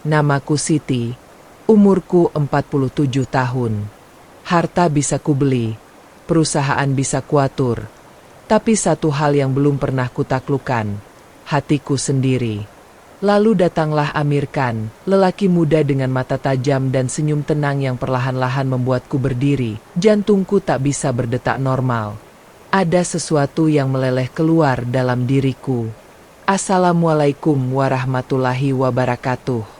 Namaku Siti, umurku 47 tahun. Harta bisa kubeli, perusahaan bisa kuatur. Tapi satu hal yang belum pernah kutaklukkan, hatiku sendiri. Lalu datanglah Amir Khan, lelaki muda dengan mata tajam dan senyum tenang yang perlahan-lahan membuatku berdiri. Jantungku tak bisa berdetak normal. Ada sesuatu yang meleleh keluar dalam diriku. Assalamualaikum warahmatullahi wabarakatuh.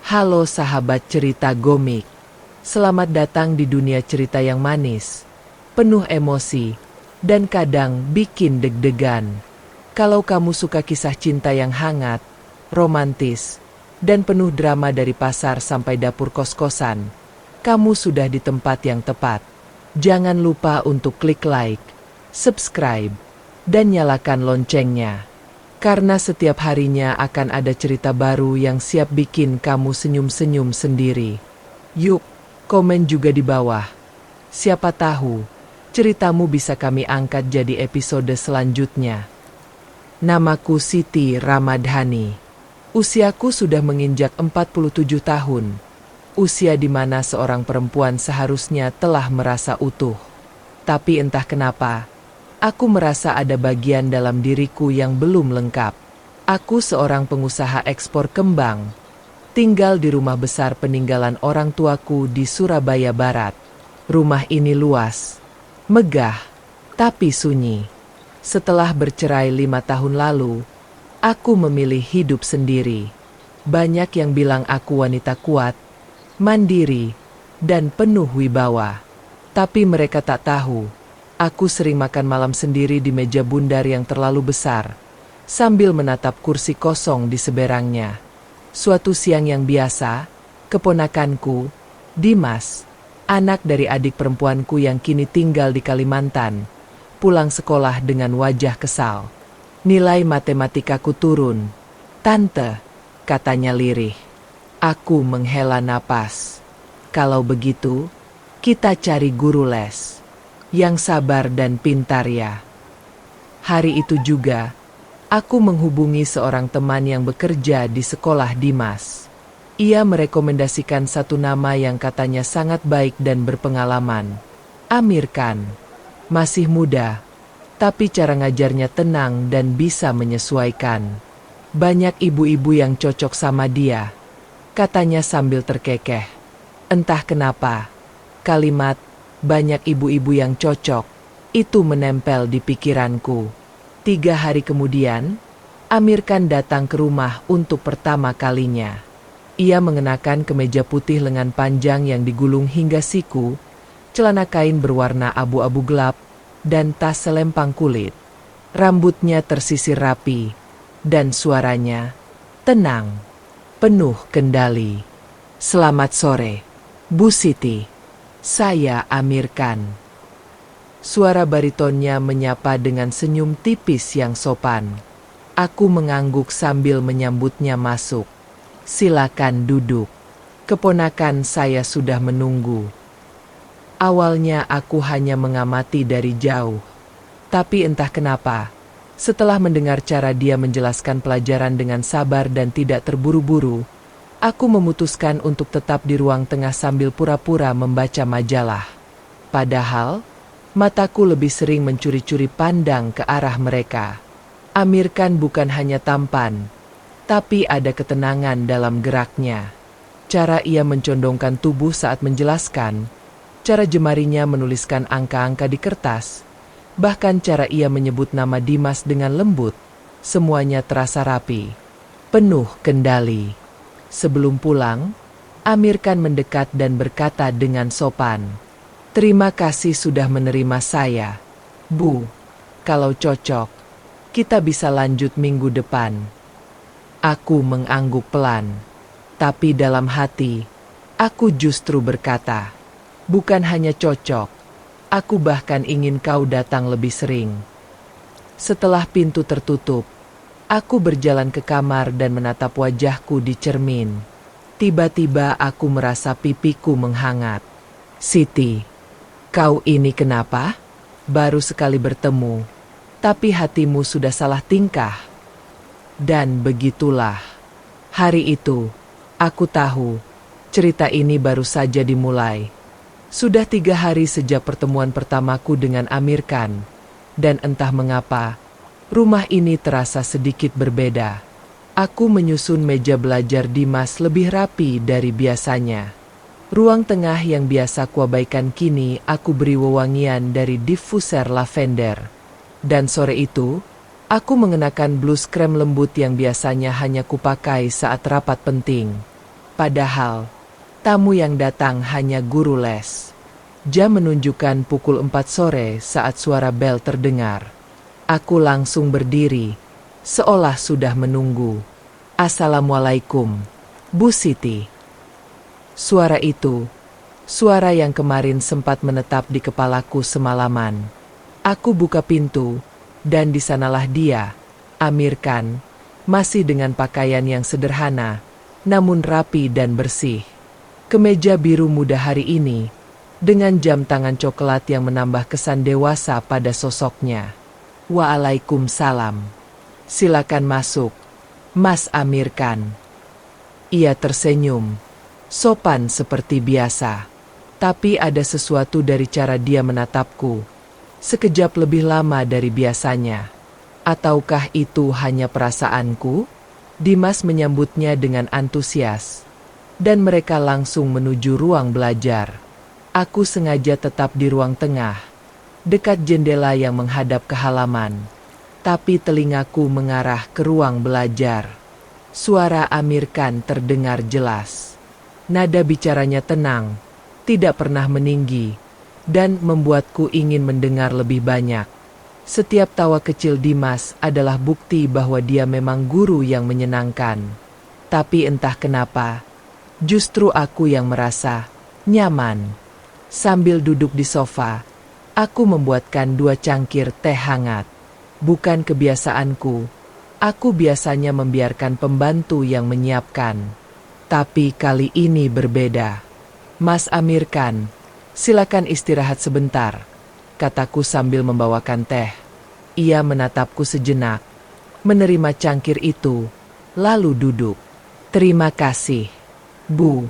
Halo sahabat cerita Gomik. Selamat datang di dunia cerita yang manis, penuh emosi, dan kadang bikin deg-degan. Kalau kamu suka kisah cinta yang hangat, romantis, dan penuh drama dari pasar sampai dapur kos-kosan, kamu sudah di tempat yang tepat. Jangan lupa untuk klik like, subscribe, dan nyalakan loncengnya. Karena setiap harinya akan ada cerita baru yang siap bikin kamu senyum-senyum sendiri. Yuk, komen juga di bawah. Siapa tahu, ceritamu bisa kami angkat jadi episode selanjutnya. Namaku Siti Ramadhani. Usiaku sudah menginjak 47 tahun. Usia di mana seorang perempuan seharusnya telah merasa utuh. Tapi entah kenapa, aku merasa ada bagian dalam diriku yang belum lengkap. Aku seorang pengusaha ekspor kembang. Tinggal di rumah besar peninggalan orang tuaku di Surabaya Barat. Rumah ini luas, megah, tapi sunyi. Setelah bercerai 5 tahun lalu, aku memilih hidup sendiri. Banyak yang bilang aku wanita kuat, mandiri, dan penuh wibawa. Tapi mereka tak tahu, aku sering makan malam sendiri di meja bundar yang terlalu besar, sambil menatap kursi kosong di seberangnya. Suatu siang yang biasa, keponakanku, Dimas, anak dari adik perempuanku yang kini tinggal di Kalimantan, pulang sekolah dengan wajah kesal. Nilai matematikaku turun. Tante, katanya lirih. Aku menghela napas. Kalau begitu, kita cari guru les yang sabar dan pintar ya. Hari itu juga, aku menghubungi seorang teman yang bekerja di sekolah Dimas. Ia merekomendasikan satu nama yang katanya sangat baik dan berpengalaman. Amir Khan. Masih muda, tapi cara ngajarnya tenang dan bisa menyesuaikan. Banyak ibu-ibu yang cocok sama dia, katanya sambil terkekeh. Entah kenapa, kalimat banyak ibu-ibu yang cocok itu menempel di pikiranku. 3 hari kemudian, Amir Khan datang ke rumah untuk pertama kalinya. Ia mengenakan kemeja putih lengan panjang yang digulung hingga siku, celana kain berwarna abu-abu gelap, dan tas selempang kulit. Rambutnya tersisir rapi, dan suaranya tenang, penuh kendali. Selamat sore, Bu Siti. Saya Amir Khan. Suara baritonnya menyapa dengan senyum tipis yang sopan. Aku mengangguk sambil menyambutnya masuk. Silakan duduk. Keponakan saya sudah menunggu. Awalnya aku hanya mengamati dari jauh. Tapi entah kenapa, setelah mendengar cara dia menjelaskan pelajaran dengan sabar dan tidak terburu-buru, aku memutuskan untuk tetap di ruang tengah sambil pura-pura membaca majalah. Padahal, mataku lebih sering mencuri-curi pandang ke arah mereka. Amir Khan bukan hanya tampan, tapi ada ketenangan dalam geraknya. Cara ia mencondongkan tubuh saat menjelaskan, cara jemarinya menuliskan angka-angka di kertas, bahkan cara ia menyebut nama Dimas dengan lembut, semuanya terasa rapi, penuh kendali. Sebelum pulang, Amir Khan mendekat dan berkata dengan sopan, "Terima kasih sudah menerima saya, Bu. Kalau cocok, kita bisa lanjut minggu depan." Aku mengangguk pelan, tapi dalam hati, aku justru berkata, "Bukan hanya cocok, aku bahkan ingin kau datang lebih sering." Setelah pintu tertutup, aku berjalan ke kamar dan menatap wajahku di cermin. Tiba-tiba aku merasa pipiku menghangat. "Siti, kau ini kenapa? Baru sekali bertemu, tapi hatimu sudah salah tingkah." Dan begitulah, hari itu, Aku tahu, cerita ini baru saja dimulai. Sudah 3 hari sejak pertemuan pertamaku dengan Amir Khan, dan entah mengapa, rumah ini terasa sedikit berbeda. Aku menyusun meja belajar Dimas lebih rapi dari biasanya. Ruang tengah yang biasa kuabaikan kini aku beri wewangian dari diffuser lavender. Dan sore itu, aku mengenakan blus krem lembut yang biasanya hanya kupakai saat rapat penting. Padahal, tamu yang datang hanya guru les. Jam menunjukkan pukul 4 sore saat suara bel terdengar. Aku langsung berdiri, seolah sudah menunggu. Assalamualaikum, Bu Siti. Suara itu, suara yang kemarin sempat menetap di kepalaku semalaman. Aku buka pintu, dan di sanalah dia, Amir Khan, masih dengan pakaian yang sederhana, namun rapi dan bersih. Kemeja biru muda hari ini, dengan jam tangan coklat yang menambah kesan dewasa pada sosoknya. Waalaikumsalam. Silakan masuk, Mas Amir Khan. Ia tersenyum, sopan seperti biasa. Tapi ada sesuatu dari cara dia menatapku, sekejap lebih lama dari biasanya. Ataukah itu hanya perasaanku? Dimas menyambutnya dengan antusias, dan mereka langsung menuju ruang belajar. Aku sengaja tetap di ruang tengah, dekat jendela yang menghadap ke halaman, tapi telingaku mengarah ke ruang belajar. Suara Amir Khan terdengar jelas. Nada bicaranya tenang, tidak pernah meninggi, dan membuatku ingin mendengar lebih banyak. Setiap tawa kecil Dimas adalah bukti bahwa dia memang guru yang menyenangkan. Tapi entah kenapa, justru aku yang merasa nyaman. Sambil duduk di sofa, aku membuatkan 2 cangkir teh hangat. Bukan kebiasaanku, aku biasanya membiarkan pembantu yang menyiapkan. Tapi kali ini berbeda. Mas Amir Khan, silakan istirahat sebentar, kataku sambil membawakan teh. Ia menatapku sejenak, menerima cangkir itu, lalu duduk. Terima kasih, Bu.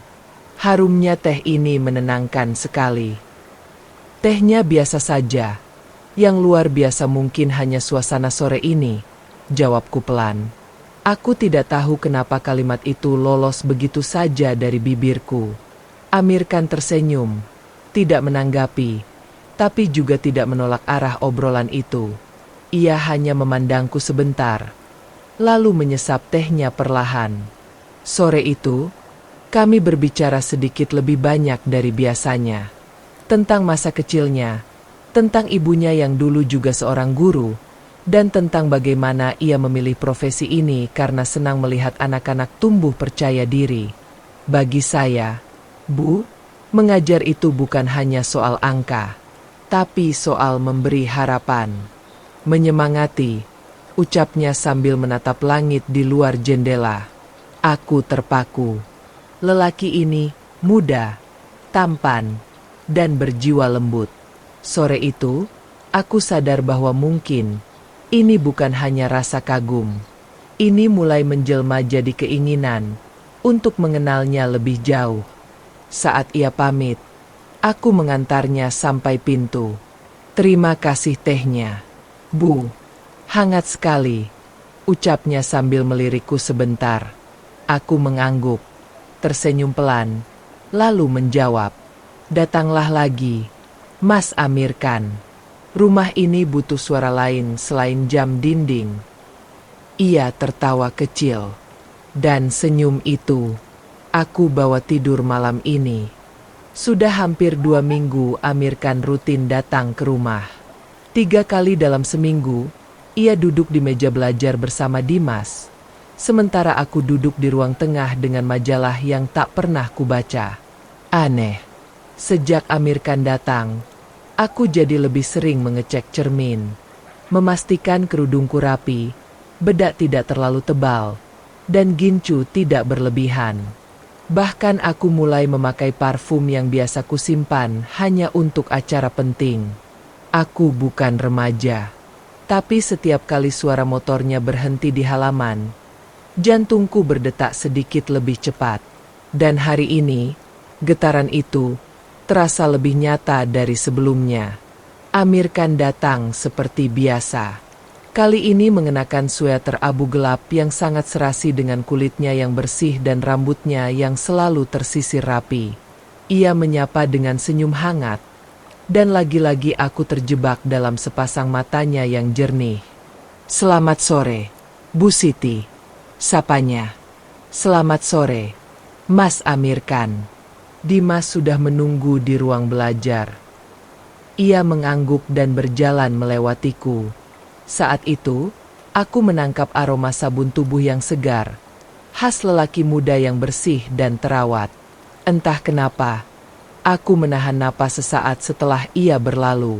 Harumnya teh ini menenangkan sekali. Tehnya biasa saja. Yang luar biasa mungkin hanya suasana sore ini, jawabku pelan. Aku tidak tahu kenapa kalimat itu lolos begitu saja dari bibirku. Amir Khan tersenyum, tidak menanggapi, tapi juga tidak menolak arah obrolan itu. Ia hanya memandangku sebentar, lalu menyesap tehnya perlahan. Sore itu, kami berbicara sedikit lebih banyak dari biasanya. Tentang masa kecilnya, tentang ibunya yang dulu juga seorang guru, dan tentang bagaimana ia memilih profesi ini karena senang melihat anak-anak tumbuh percaya diri. Bagi saya, Bu, mengajar itu bukan hanya soal angka, tapi soal memberi harapan. Menyemangati, ucapnya sambil menatap langit di luar jendela. Aku terpaku. Lelaki ini muda, tampan, dan berjiwa lembut. Sore itu, aku sadar bahwa mungkin ini bukan hanya rasa kagum. Ini mulai menjelma jadi keinginan untuk mengenalnya lebih jauh. Saat ia pamit, aku mengantarnya sampai pintu. Terima kasih tehnya, Bu. Hangat sekali, ucapnya sambil melirikku sebentar. Aku mengangguk, tersenyum pelan, lalu menjawab, datanglah lagi, Mas Amir Khan. Rumah ini butuh suara lain selain jam dinding. Ia tertawa kecil, dan senyum itu, aku bawa tidur malam ini. Sudah hampir 2 minggu Amir Khan rutin datang ke rumah. 3 kali dalam seminggu, ia duduk di meja belajar bersama Dimas, sementara aku duduk di ruang tengah dengan majalah yang tak pernah kubaca. Aneh, sejak Amir Khan datang, aku jadi lebih sering mengecek cermin, memastikan kerudungku rapi, bedak tidak terlalu tebal, dan gincu tidak berlebihan. Bahkan aku mulai memakai parfum yang biasa kusimpan hanya untuk acara penting. Aku bukan remaja, tapi setiap kali suara motornya berhenti di halaman, jantungku berdetak sedikit lebih cepat. Dan hari ini, getaran itu terasa lebih nyata dari sebelumnya. Amir Khan datang seperti biasa. Kali ini mengenakan sweater abu gelap yang sangat serasi dengan kulitnya yang bersih dan rambutnya yang selalu tersisir rapi. Ia menyapa dengan senyum hangat. Dan lagi-lagi aku terjebak dalam sepasang matanya yang jernih. "Selamat sore, Bu Siti," sapanya. "Selamat sore, Mas Amir Khan." Dimas sudah menunggu di ruang belajar. Ia mengangguk dan berjalan melewatiku. Saat itu, aku menangkap aroma sabun tubuh yang segar, khas lelaki muda yang bersih dan terawat. Entah kenapa, aku menahan napas sesaat setelah ia berlalu.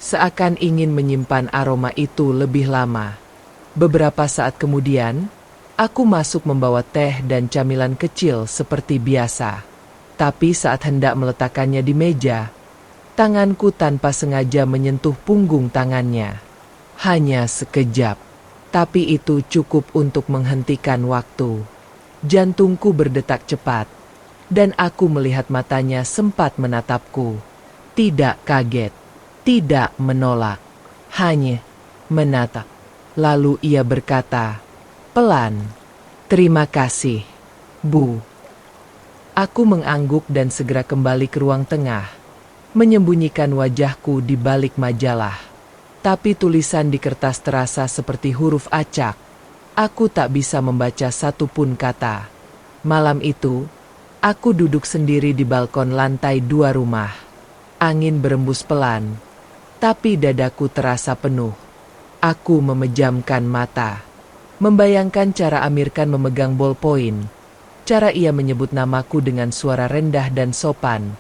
Seakan ingin menyimpan aroma itu lebih lama. Beberapa saat kemudian, aku masuk membawa teh dan camilan kecil seperti biasa. Tapi saat hendak meletakkannya di meja, tanganku tanpa sengaja menyentuh punggung tangannya. Hanya sekejap, tapi itu cukup untuk menghentikan waktu. Jantungku berdetak cepat, dan aku melihat matanya sempat menatapku. Tidak kaget, tidak menolak, hanya menatap. Lalu ia berkata, pelan, "Terima kasih, Bu." Aku mengangguk dan segera kembali ke ruang tengah, menyembunyikan wajahku di balik majalah. Tapi tulisan di kertas terasa seperti huruf acak. Aku tak bisa membaca satupun kata. Malam itu, aku duduk sendiri di balkon lantai 2 rumah. Angin berembus pelan, tapi dadaku terasa penuh. Aku memejamkan mata, membayangkan cara Amir Khan memegang ballpoint, cara ia menyebut namaku dengan suara rendah dan sopan,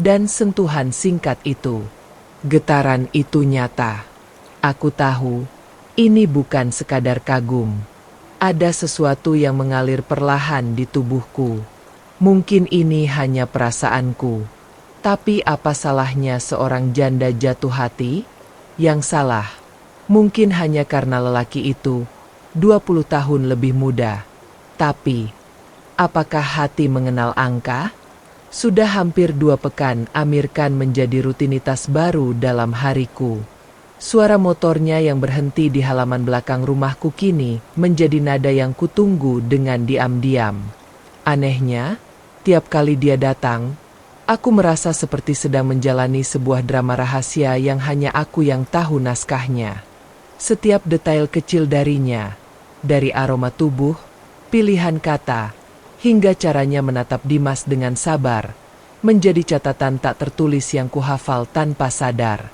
dan sentuhan singkat itu. Getaran itu nyata. Aku tahu, ini bukan sekadar kagum. Ada sesuatu yang mengalir perlahan di tubuhku. Mungkin ini hanya perasaanku. Tapi apa salahnya seorang janda jatuh hati? Yang salah, mungkin hanya karena lelaki itu 20 tahun lebih muda. Tapi, apakah hati mengenal angka? Sudah hampir 2 pekan Amir Khan menjadi rutinitas baru dalam hariku. Suara motornya yang berhenti di halaman belakang rumahku kini menjadi nada yang kutunggu dengan diam-diam. Anehnya, tiap kali dia datang, aku merasa seperti sedang menjalani sebuah drama rahasia yang hanya aku yang tahu naskahnya. Setiap detail kecil darinya, dari aroma tubuh, pilihan kata, hingga caranya menatap Dimas dengan sabar, menjadi catatan tak tertulis yang kuhafal tanpa sadar.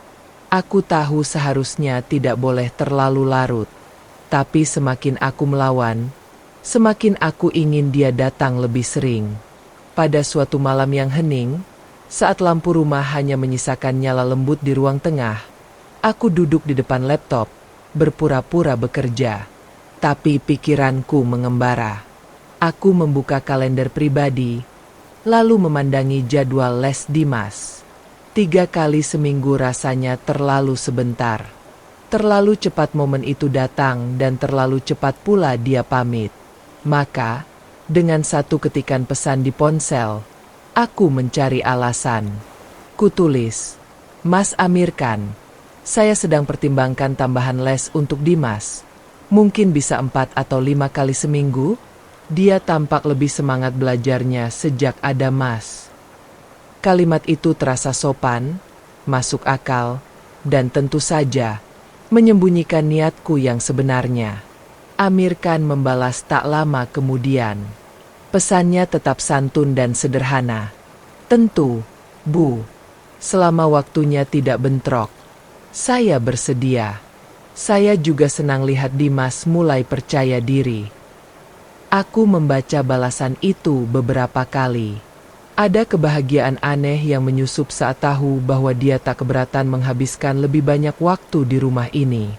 Aku tahu seharusnya tidak boleh terlalu larut. Tapi semakin aku melawan, semakin aku ingin dia datang lebih sering. Pada suatu malam yang hening, saat lampu rumah hanya menyisakan nyala lembut di ruang tengah, aku duduk di depan laptop, berpura-pura bekerja. Tapi pikiranku mengembara. Aku membuka kalender pribadi, lalu memandangi jadwal les Dimas. 3 kali seminggu rasanya terlalu sebentar. Terlalu cepat momen itu datang dan terlalu cepat pula dia pamit. Maka, dengan satu ketikan pesan di ponsel, aku mencari alasan. Kutulis, "Mas Amir Khan, saya sedang pertimbangkan tambahan les untuk Dimas. Mungkin bisa 4 atau 5 kali seminggu. Dia tampak lebih semangat belajarnya sejak ada Mas." Kalimat itu terasa sopan, masuk akal, dan tentu saja menyembunyikan niatku yang sebenarnya. Amir Khan membalas tak lama kemudian. Pesannya tetap santun dan sederhana. "Tentu, Bu. Selama waktunya tidak bentrok. Saya bersedia. Saya juga senang lihat Dimas mulai percaya diri." Aku membaca balasan itu beberapa kali. Ada kebahagiaan aneh yang menyusup saat tahu bahwa dia tak keberatan menghabiskan lebih banyak waktu di rumah ini.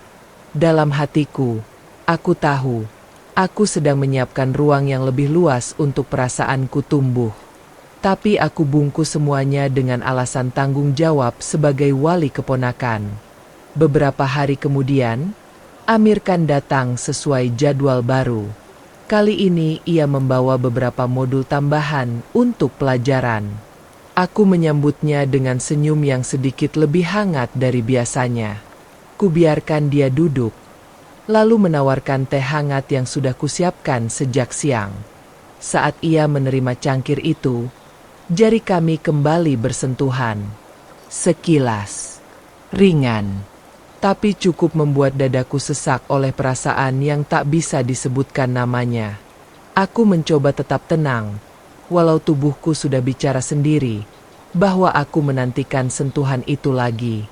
Dalam hatiku, aku tahu, aku sedang menyiapkan ruang yang lebih luas untuk perasaanku tumbuh. Tapi aku bungkus semuanya dengan alasan tanggung jawab sebagai wali keponakan. Beberapa hari kemudian, Amir Khan datang sesuai jadwal baru. Kali ini ia membawa beberapa modul tambahan untuk pelajaran. Aku menyambutnya dengan senyum yang sedikit lebih hangat dari biasanya. Kubiarkan dia duduk, lalu menawarkan teh hangat yang sudah kusiapkan sejak siang. Saat ia menerima cangkir itu, jari kami kembali bersentuhan. Sekilas, ringan, tapi cukup membuat dadaku sesak oleh perasaan yang tak bisa disebutkan namanya. Aku mencoba tetap tenang, walau tubuhku sudah bicara sendiri, bahwa aku menantikan sentuhan itu lagi.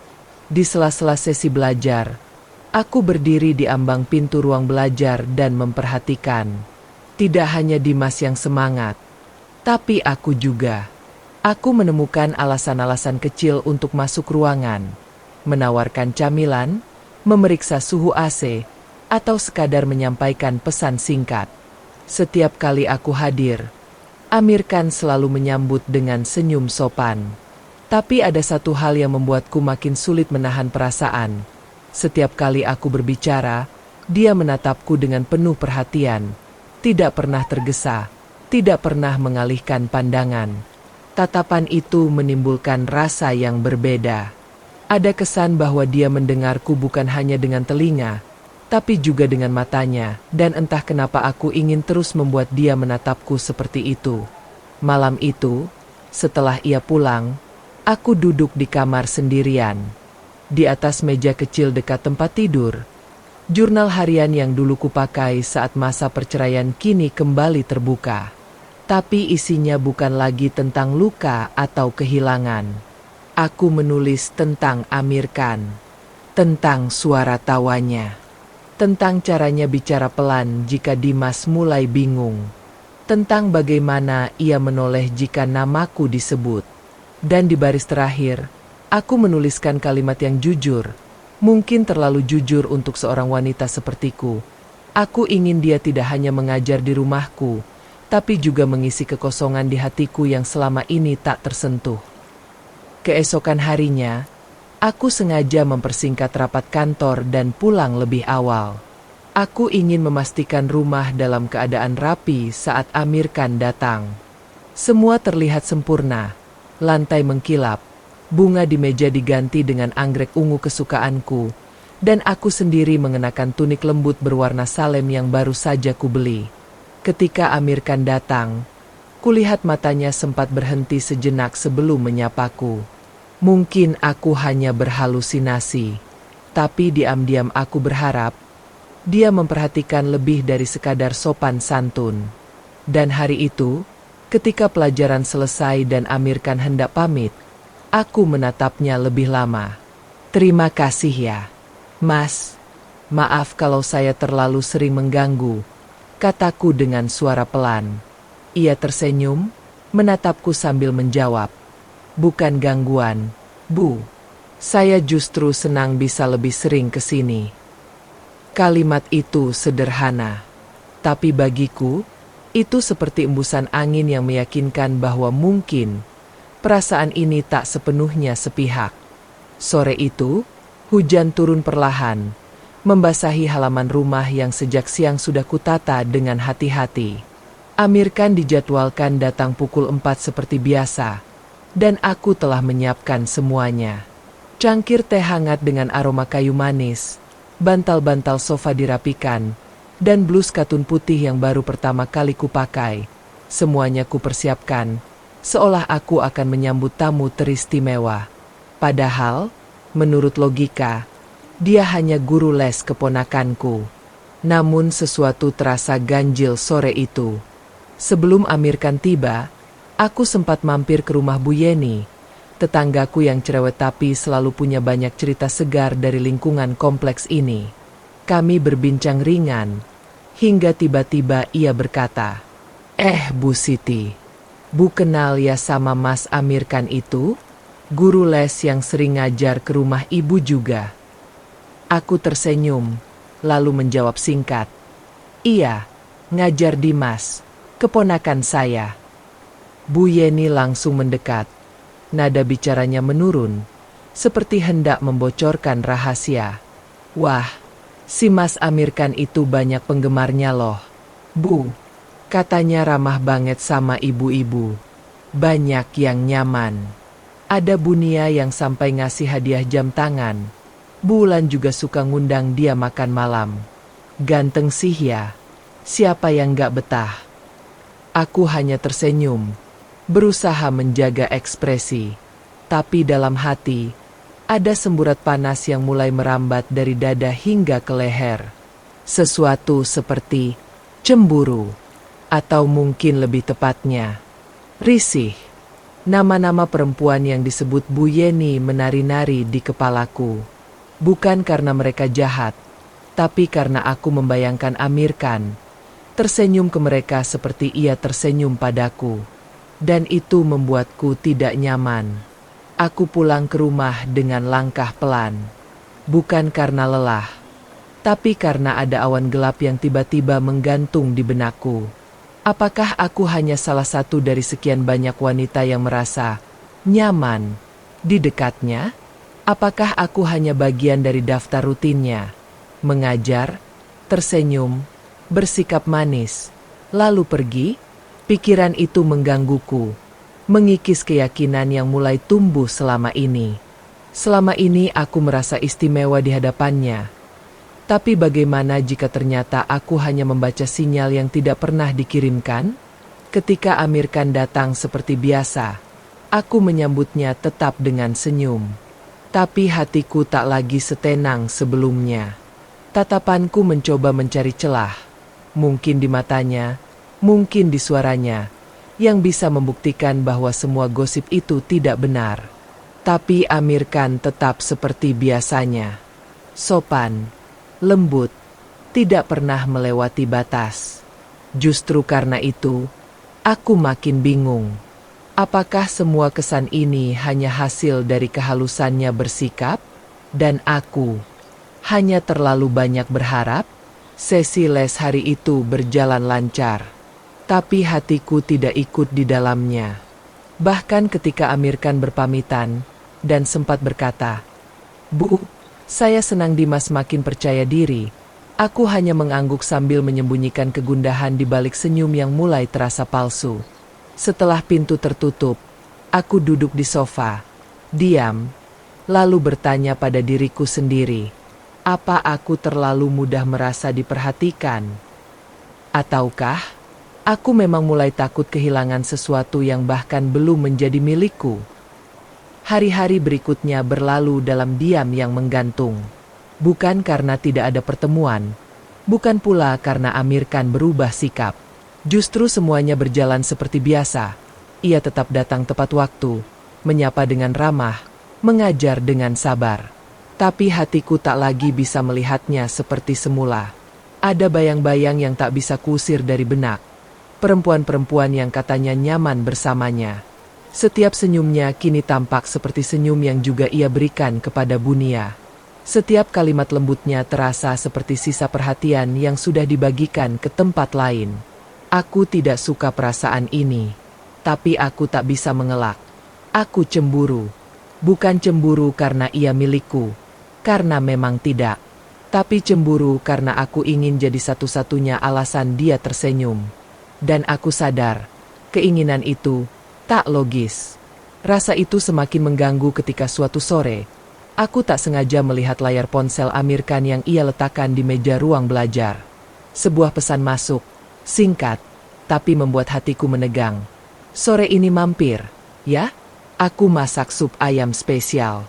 Di sela-sela sesi belajar, aku berdiri di ambang pintu ruang belajar dan memperhatikan. Tidak hanya Dimas yang semangat, tapi aku juga. Aku menemukan alasan-alasan kecil untuk masuk ruangan, menawarkan camilan, memeriksa suhu AC, atau sekadar menyampaikan pesan singkat. Setiap kali aku hadir, Amir Khan selalu menyambut dengan senyum sopan. Tapi ada satu hal yang membuatku makin sulit menahan perasaan. Setiap kali aku berbicara, dia menatapku dengan penuh perhatian. Tidak pernah tergesa, tidak pernah mengalihkan pandangan. Tatapan itu menimbulkan rasa yang berbeda. Ada kesan bahwa dia mendengarku bukan hanya dengan telinga, tapi juga dengan matanya, dan entah kenapa aku ingin terus membuat dia menatapku seperti itu. Malam itu, setelah ia pulang, aku duduk di kamar sendirian. Di atas meja kecil dekat tempat tidur, jurnal harian yang dulu kupakai saat masa perceraian kini kembali terbuka. Tapi isinya bukan lagi tentang luka atau kehilangan. Aku menulis tentang Amir Khan, tentang suara tawanya, tentang caranya bicara pelan jika Dimas mulai bingung, tentang bagaimana ia menoleh jika namaku disebut. Dan di baris terakhir, aku menuliskan kalimat yang jujur, mungkin terlalu jujur untuk seorang wanita sepertiku. Aku ingin dia tidak hanya mengajar di rumahku, tapi juga mengisi kekosongan di hatiku yang selama ini tak tersentuh. Keesokan harinya, aku sengaja mempersingkat rapat kantor dan pulang lebih awal. Aku ingin memastikan rumah dalam keadaan rapi saat Amir Khan datang. Semua terlihat sempurna, lantai mengkilap, bunga di meja diganti dengan anggrek ungu kesukaanku, dan aku sendiri mengenakan tunik lembut berwarna salem yang baru saja kubeli. Ketika Amir Khan datang, kulihat matanya sempat berhenti sejenak sebelum menyapaku. Mungkin aku hanya berhalusinasi, tapi diam-diam aku berharap dia memperhatikan lebih dari sekadar sopan santun. Dan hari itu, ketika pelajaran selesai dan Amir Khan hendak pamit, aku menatapnya lebih lama. "Terima kasih ya, Mas. Maaf kalau saya terlalu sering mengganggu," kataku dengan suara pelan. Ia tersenyum, menatapku sambil menjawab, "Bukan gangguan, Bu. Saya justru senang bisa lebih sering ke sini." Kalimat itu sederhana, tapi bagiku, itu seperti embusan angin yang meyakinkan bahwa mungkin perasaan ini tak sepenuhnya sepihak. Sore itu, hujan turun perlahan, membasahi halaman rumah yang sejak siang sudah kutata dengan hati-hati. Amir Khan dijadwalkan datang pukul 4 seperti biasa, dan aku telah menyiapkan semuanya. Cangkir teh hangat dengan aroma kayu manis, bantal-bantal sofa dirapikan, dan blus katun putih yang baru pertama kali kupakai. Semuanya kupersiapkan, seolah aku akan menyambut tamu teristimewa. Padahal, menurut logika, dia hanya guru les keponakanku. Namun sesuatu terasa ganjil sore itu. Sebelum Amir Khan tiba, aku sempat mampir ke rumah Bu Yeni, tetanggaku yang cerewet tapi selalu punya banyak cerita segar dari lingkungan kompleks ini. Kami berbincang ringan, hingga tiba-tiba ia berkata, Bu Siti, Bu kenal ya sama Mas Amir Khan itu? Guru les yang sering ngajar ke rumah ibu juga." Aku tersenyum, lalu menjawab singkat, "Iya, ngajar Dimas, keponakan saya." Bu Yeni langsung mendekat. Nada bicaranya menurun, seperti hendak membocorkan rahasia. "Wah, si Mas Amir Khan itu banyak penggemarnya loh. Bu, katanya ramah banget sama ibu-ibu. Banyak yang nyaman. Ada Bunia yang sampai ngasih hadiah jam tangan. Bulan juga suka ngundang dia makan malam. Ganteng sih ya. Siapa yang gak betah? Aku hanya tersenyum, berusaha menjaga ekspresi. Tapi dalam hati, ada semburat panas yang mulai merambat dari dada hingga ke leher. Sesuatu seperti cemburu, atau mungkin lebih tepatnya, risih. Nama-nama perempuan yang disebut Bu Yeni menari-nari di kepalaku. Bukan karena mereka jahat, tapi karena aku membayangkan Amir Khan tersenyum ke mereka seperti ia tersenyum padaku. Dan itu membuatku tidak nyaman. Aku pulang ke rumah dengan langkah pelan. Bukan karena lelah, tapi karena ada awan gelap yang tiba-tiba menggantung di benakku. Apakah aku hanya salah satu dari sekian banyak wanita yang merasa nyaman di dekatnya? Apakah aku hanya bagian dari daftar rutinnya? Mengajar, tersenyum, bersikap manis, lalu pergi? Pikiran itu menggangguku, mengikis keyakinan yang mulai tumbuh selama ini. Selama ini aku merasa istimewa di hadapannya. Tapi bagaimana jika ternyata aku hanya membaca sinyal yang tidak pernah dikirimkan? Ketika Amir Khan datang seperti biasa, aku menyambutnya tetap dengan senyum. Tapi hatiku tak lagi setenang sebelumnya. Tatapanku mencoba mencari celah. Mungkin di matanya, mungkin di suaranya, yang bisa membuktikan bahwa semua gosip itu tidak benar. Tapi Amir Khan tetap seperti biasanya. Sopan, lembut, tidak pernah melewati batas. Justru karena itu, aku makin bingung. Apakah semua kesan ini hanya hasil dari kehalusannya bersikap? Dan aku hanya terlalu banyak berharap? Sesi les hari itu berjalan lancar, tapi hatiku tidak ikut di dalamnya. Bahkan ketika Amir Khan berpamitan dan sempat berkata, "Bu, saya senang Dimas makin percaya diri." Aku hanya mengangguk sambil menyembunyikan kegundahan di balik senyum yang mulai terasa palsu. Setelah pintu tertutup, aku duduk di sofa, diam, lalu bertanya pada diriku sendiri, apa aku terlalu mudah merasa diperhatikan? Ataukah aku memang mulai takut kehilangan sesuatu yang bahkan belum menjadi milikku? Hari-hari berikutnya berlalu dalam diam yang menggantung. Bukan karena tidak ada pertemuan, bukan pula karena Amir Khan berubah sikap. Justru semuanya berjalan seperti biasa. Ia tetap datang tepat waktu, menyapa dengan ramah, mengajar dengan sabar. Tapi hatiku tak lagi bisa melihatnya seperti semula. Ada bayang-bayang yang tak bisa kuusir dari benak. Perempuan-perempuan yang katanya nyaman bersamanya. Setiap senyumnya kini tampak seperti senyum yang juga ia berikan kepada Bunia. Setiap kalimat lembutnya terasa seperti sisa perhatian yang sudah dibagikan ke tempat lain. Aku tidak suka perasaan ini, tapi aku tak bisa mengelak. Aku cemburu. Bukan cemburu karena ia milikku, karena memang tidak. Tapi cemburu karena aku ingin jadi satu-satunya alasan dia tersenyum. Dan aku sadar, keinginan itu tak logis. Rasa itu semakin mengganggu ketika suatu sore, aku tak sengaja melihat layar ponsel Amir Khan yang ia letakkan di meja ruang belajar. Sebuah pesan masuk, singkat, tapi membuat hatiku menegang. "Sore ini mampir, ya? Aku masak sup ayam spesial."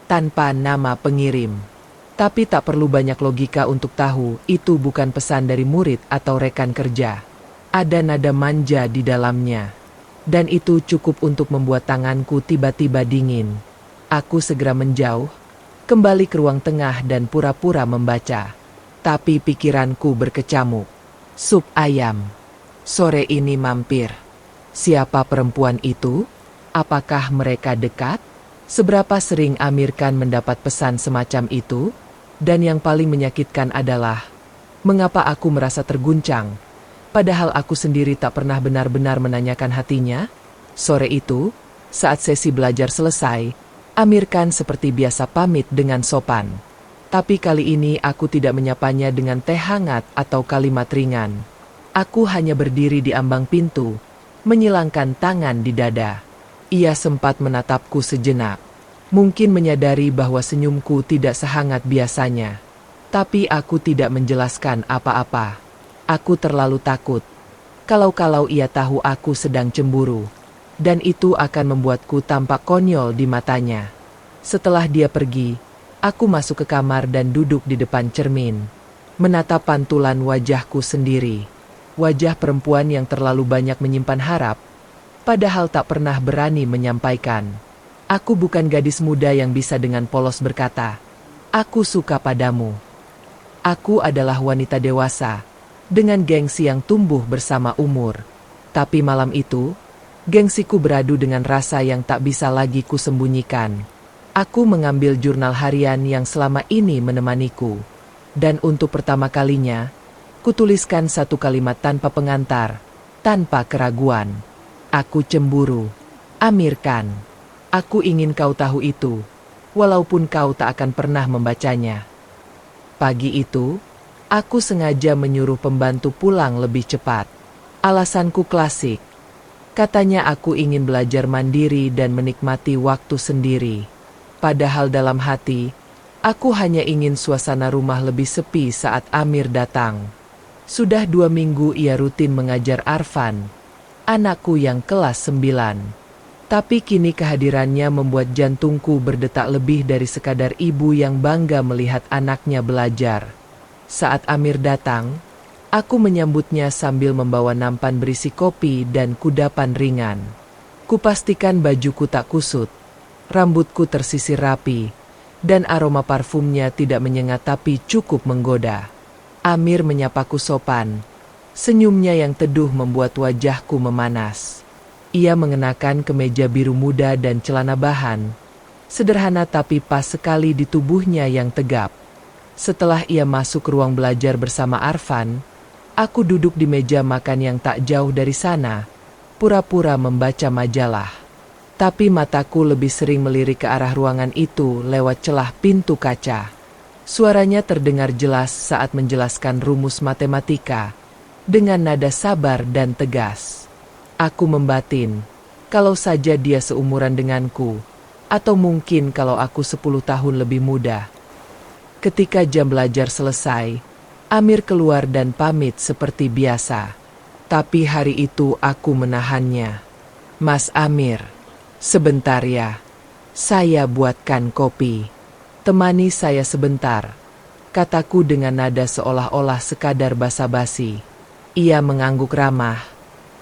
Tanpa nama pengirim. Tapi tak perlu banyak logika untuk tahu itu bukan pesan dari murid atau rekan kerja. Ada nada manja di dalamnya. Dan itu cukup untuk membuat tanganku tiba-tiba dingin. Aku segera menjauh, kembali ke ruang tengah dan pura-pura membaca. Tapi pikiranku berkecamuk. Sup ayam. Sore ini mampir. Siapa perempuan itu? Apakah mereka dekat? Seberapa sering Amir Khan mendapat pesan semacam itu? Dan yang paling menyakitkan adalah, mengapa aku merasa terguncang? Padahal aku sendiri tak pernah benar-benar menanyakan hatinya. Sore itu, saat sesi belajar selesai, Amir Khan seperti biasa pamit dengan sopan. Tapi kali ini aku tidak menyapanya dengan teh hangat atau kalimat ringan. Aku hanya berdiri di ambang pintu, menyilangkan tangan di dada. Ia sempat menatapku sejenak. Mungkin menyadari bahwa senyumku tidak sehangat biasanya. Tapi aku tidak menjelaskan apa-apa. Aku terlalu takut. Kalau-kalau ia tahu aku sedang cemburu. Dan itu akan membuatku tampak konyol di matanya. Setelah dia pergi, aku masuk ke kamar dan duduk di depan cermin. Menatap pantulan wajahku sendiri. Wajah perempuan yang terlalu banyak menyimpan harap, padahal tak pernah berani menyampaikan. Aku bukan gadis muda yang bisa dengan polos berkata, "Aku suka padamu." Aku adalah wanita dewasa, dengan gengsi yang tumbuh bersama umur. Tapi malam itu, gengsiku beradu dengan rasa yang tak bisa lagi kusembunyikan. Aku mengambil jurnal harian yang selama ini menemaniku. Dan untuk pertama kalinya, kutuliskan satu kalimat tanpa pengantar, tanpa keraguan. Aku cemburu. Amir Khan. Aku ingin kau tahu itu, walaupun kau tak akan pernah membacanya. Pagi itu, aku sengaja menyuruh pembantu pulang lebih cepat. Alasanku klasik. Katanya aku ingin belajar mandiri dan menikmati waktu sendiri. Padahal dalam hati, aku hanya ingin suasana rumah lebih sepi saat Amir datang. Sudah 2 minggu ia rutin mengajar Arfan, anakku yang kelas 9. Tapi kini kehadirannya membuat jantungku berdetak lebih dari sekadar ibu yang bangga melihat anaknya belajar. Saat Amir datang, aku menyambutnya sambil membawa nampan berisi kopi dan kudapan ringan. Kupastikan bajuku tak kusut, rambutku tersisir rapi, dan aroma parfumnya tidak menyengat tapi cukup menggoda. Amir menyapaku sopan. Senyumnya yang teduh membuat wajahku memanas. Ia mengenakan kemeja biru muda dan celana bahan. Sederhana tapi pas sekali di tubuhnya yang tegap. Setelah ia masuk ke ruang belajar bersama Arfan, aku duduk di meja makan yang tak jauh dari sana, pura-pura membaca majalah. Tapi mataku lebih sering melirik ke arah ruangan itu lewat celah pintu kaca. Suaranya terdengar jelas saat menjelaskan rumus matematika, dengan nada sabar dan tegas. Aku membatin, kalau saja dia seumuran denganku, atau mungkin kalau aku 10 tahun lebih muda. Ketika jam belajar selesai, Amir keluar dan pamit seperti biasa. Tapi hari itu aku menahannya. "Mas Amir, sebentar ya. Saya buatkan kopi. Temani saya sebentar," kataku dengan nada seolah-olah sekadar basa-basi. Ia mengangguk ramah.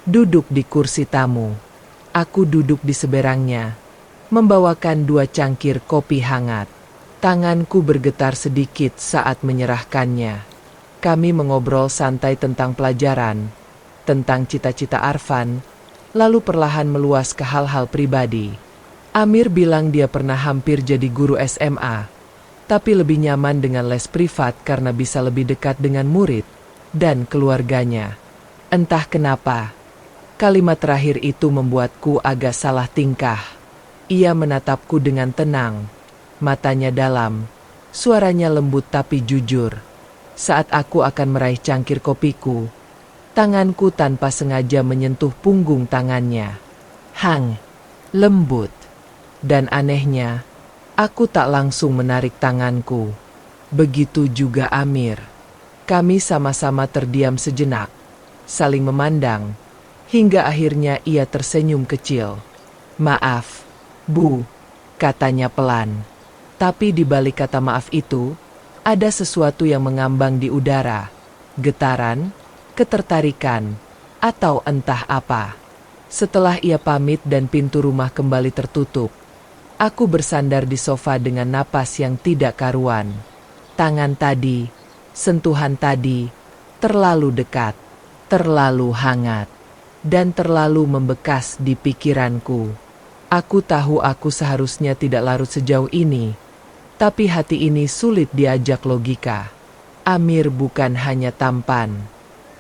Duduk di kursi tamu. Aku duduk di seberangnya, membawakan 2 cangkir kopi hangat. Tanganku bergetar sedikit saat menyerahkannya. Kami mengobrol santai tentang pelajaran, tentang cita-cita Arfan, lalu perlahan meluas ke hal-hal pribadi. Amir bilang dia pernah hampir jadi guru SMA, tapi lebih nyaman dengan les privat karena bisa lebih dekat dengan murid dan keluarganya. Entah kenapa, kalimat terakhir itu membuatku agak salah tingkah. Ia menatapku dengan tenang, matanya dalam, suaranya lembut tapi jujur. Saat aku akan meraih cangkir kopiku, tanganku tanpa sengaja menyentuh punggung tangannya. Hang, lembut. Dan anehnya, aku tak langsung menarik tanganku. Begitu juga Amir. Kami sama-sama terdiam sejenak, saling memandang, hingga akhirnya ia tersenyum kecil. "Maaf, Bu," katanya pelan. Tapi di balik kata maaf itu, ada sesuatu yang mengambang di udara. Getaran, ketertarikan, atau entah apa. Setelah ia pamit dan pintu rumah kembali tertutup, aku bersandar di sofa dengan napas yang tidak karuan. Tangan tadi, sentuhan tadi, terlalu dekat, terlalu hangat, dan terlalu membekas di pikiranku. Aku tahu aku seharusnya tidak larut sejauh ini, tapi hati ini sulit diajak logika. Amir bukan hanya tampan,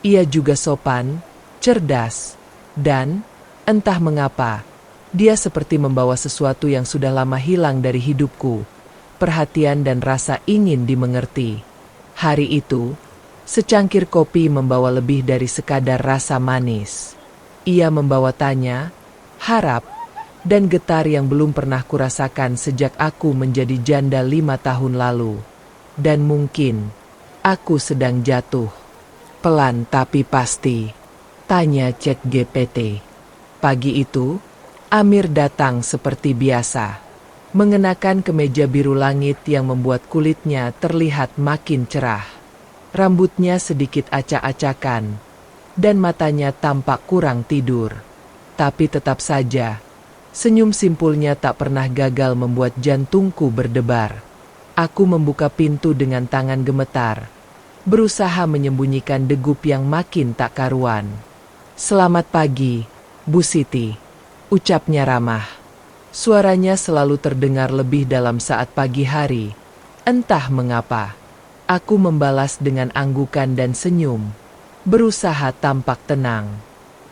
ia juga sopan, cerdas, dan, entah mengapa, dia seperti membawa sesuatu yang sudah lama hilang dari hidupku, perhatian dan rasa ingin dimengerti. Hari itu, Secangkir kopi membawa lebih dari sekadar rasa manis. Ia membawa tanya, harap, dan getar yang belum pernah kurasakan sejak aku menjadi janda 5 tahun lalu. Dan mungkin, aku sedang jatuh. Pelan tapi pasti. Tanya ChatGPT. Pagi itu, Amir datang seperti biasa. Mengenakan kemeja biru langit yang membuat kulitnya terlihat makin cerah. Rambutnya sedikit acak-acakan, dan matanya tampak kurang tidur. Tapi tetap saja, senyum simpulnya tak pernah gagal membuat jantungku berdebar. Aku membuka pintu dengan tangan gemetar, berusaha menyembunyikan degup yang makin tak karuan. "Selamat pagi, Bu Siti," ucapnya ramah. Suaranya selalu terdengar lebih dalam saat pagi hari. Entah mengapa, aku membalas dengan anggukan dan senyum, berusaha tampak tenang.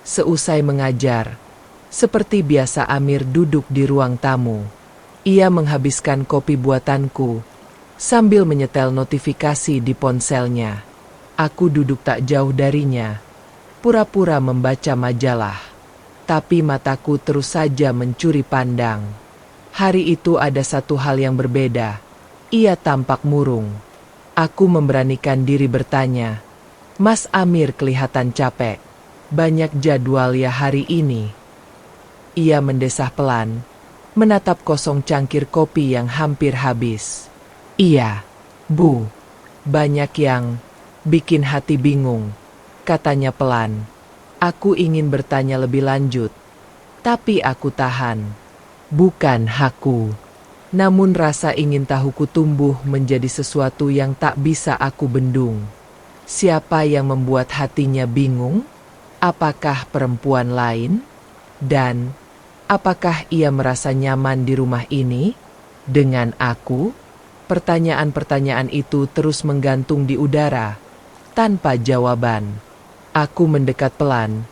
Seusai mengajar, seperti biasa Amir duduk di ruang tamu. Ia menghabiskan kopi buatanku, sambil menyetel notifikasi di ponselnya. Aku duduk tak jauh darinya, pura-pura membaca majalah. Tapi mataku terus saja mencuri pandang. Hari itu ada satu hal yang berbeda. Ia tampak murung. Aku memberanikan diri bertanya, "Mas Amir kelihatan capek. Banyak jadwal ya hari ini?" Ia mendesah pelan, menatap kosong cangkir kopi yang hampir habis. "Iya, Bu. Banyak yang bikin hati bingung," katanya pelan. Aku ingin bertanya lebih lanjut, tapi aku tahan. Bukan hakku. Namun rasa ingin tahuku tumbuh menjadi sesuatu yang tak bisa aku bendung. Siapa yang membuat hatinya bingung? Apakah perempuan lain? Dan apakah ia merasa nyaman di rumah ini dengan aku? Pertanyaan-pertanyaan itu terus menggantung di udara, tanpa jawaban. Aku mendekat pelan,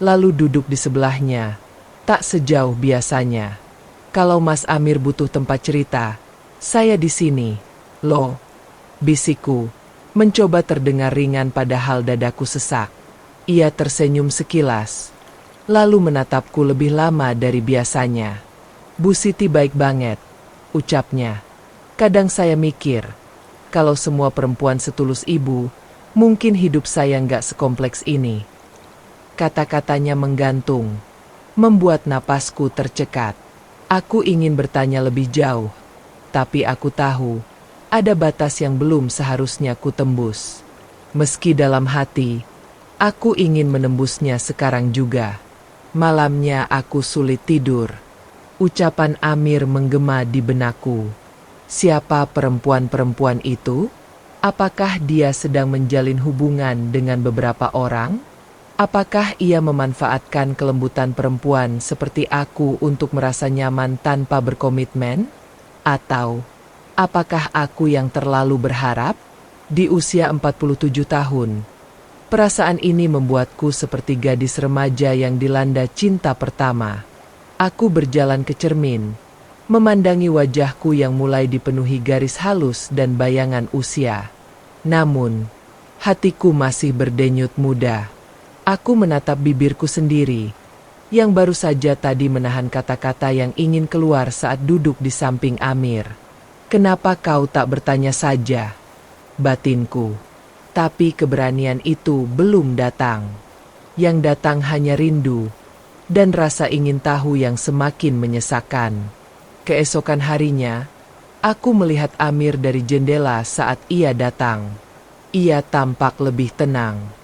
lalu duduk di sebelahnya, tak sejauh biasanya. "Kalau Mas Amir butuh tempat cerita, saya di sini, loh," bisikku, mencoba terdengar ringan padahal dadaku sesak. Ia tersenyum sekilas, lalu menatapku lebih lama dari biasanya. "Bu Siti baik banget," ucapnya. "Kadang saya mikir, kalau semua perempuan setulus ibu, mungkin hidup saya nggak sekompleks ini." Kata-katanya menggantung, membuat napasku tercekat. Aku ingin bertanya lebih jauh, tapi aku tahu, ada batas yang belum seharusnya ku tembus. Meski dalam hati, aku ingin menembusnya sekarang juga. Malamnya aku sulit tidur. Ucapan Amir menggema di benakku. Siapa perempuan-perempuan itu? Apakah dia sedang menjalin hubungan dengan beberapa orang? Apakah ia memanfaatkan kelembutan perempuan seperti aku untuk merasa nyaman tanpa berkomitmen? Atau, apakah aku yang terlalu berharap? Di usia 47 tahun, perasaan ini membuatku seperti gadis remaja yang dilanda cinta pertama. Aku berjalan ke cermin, memandangi wajahku yang mulai dipenuhi garis halus dan bayangan usia. Namun, hatiku masih berdenyut muda. Aku menatap bibirku sendiri, yang baru saja tadi menahan kata-kata yang ingin keluar saat duduk di samping Amir. "Kenapa kau tak bertanya saja?" batinku. Tapi keberanian itu belum datang. Yang datang hanya rindu, dan rasa ingin tahu yang semakin menyesakkan. Keesokan harinya, aku melihat Amir dari jendela saat ia datang. Ia tampak lebih tenang.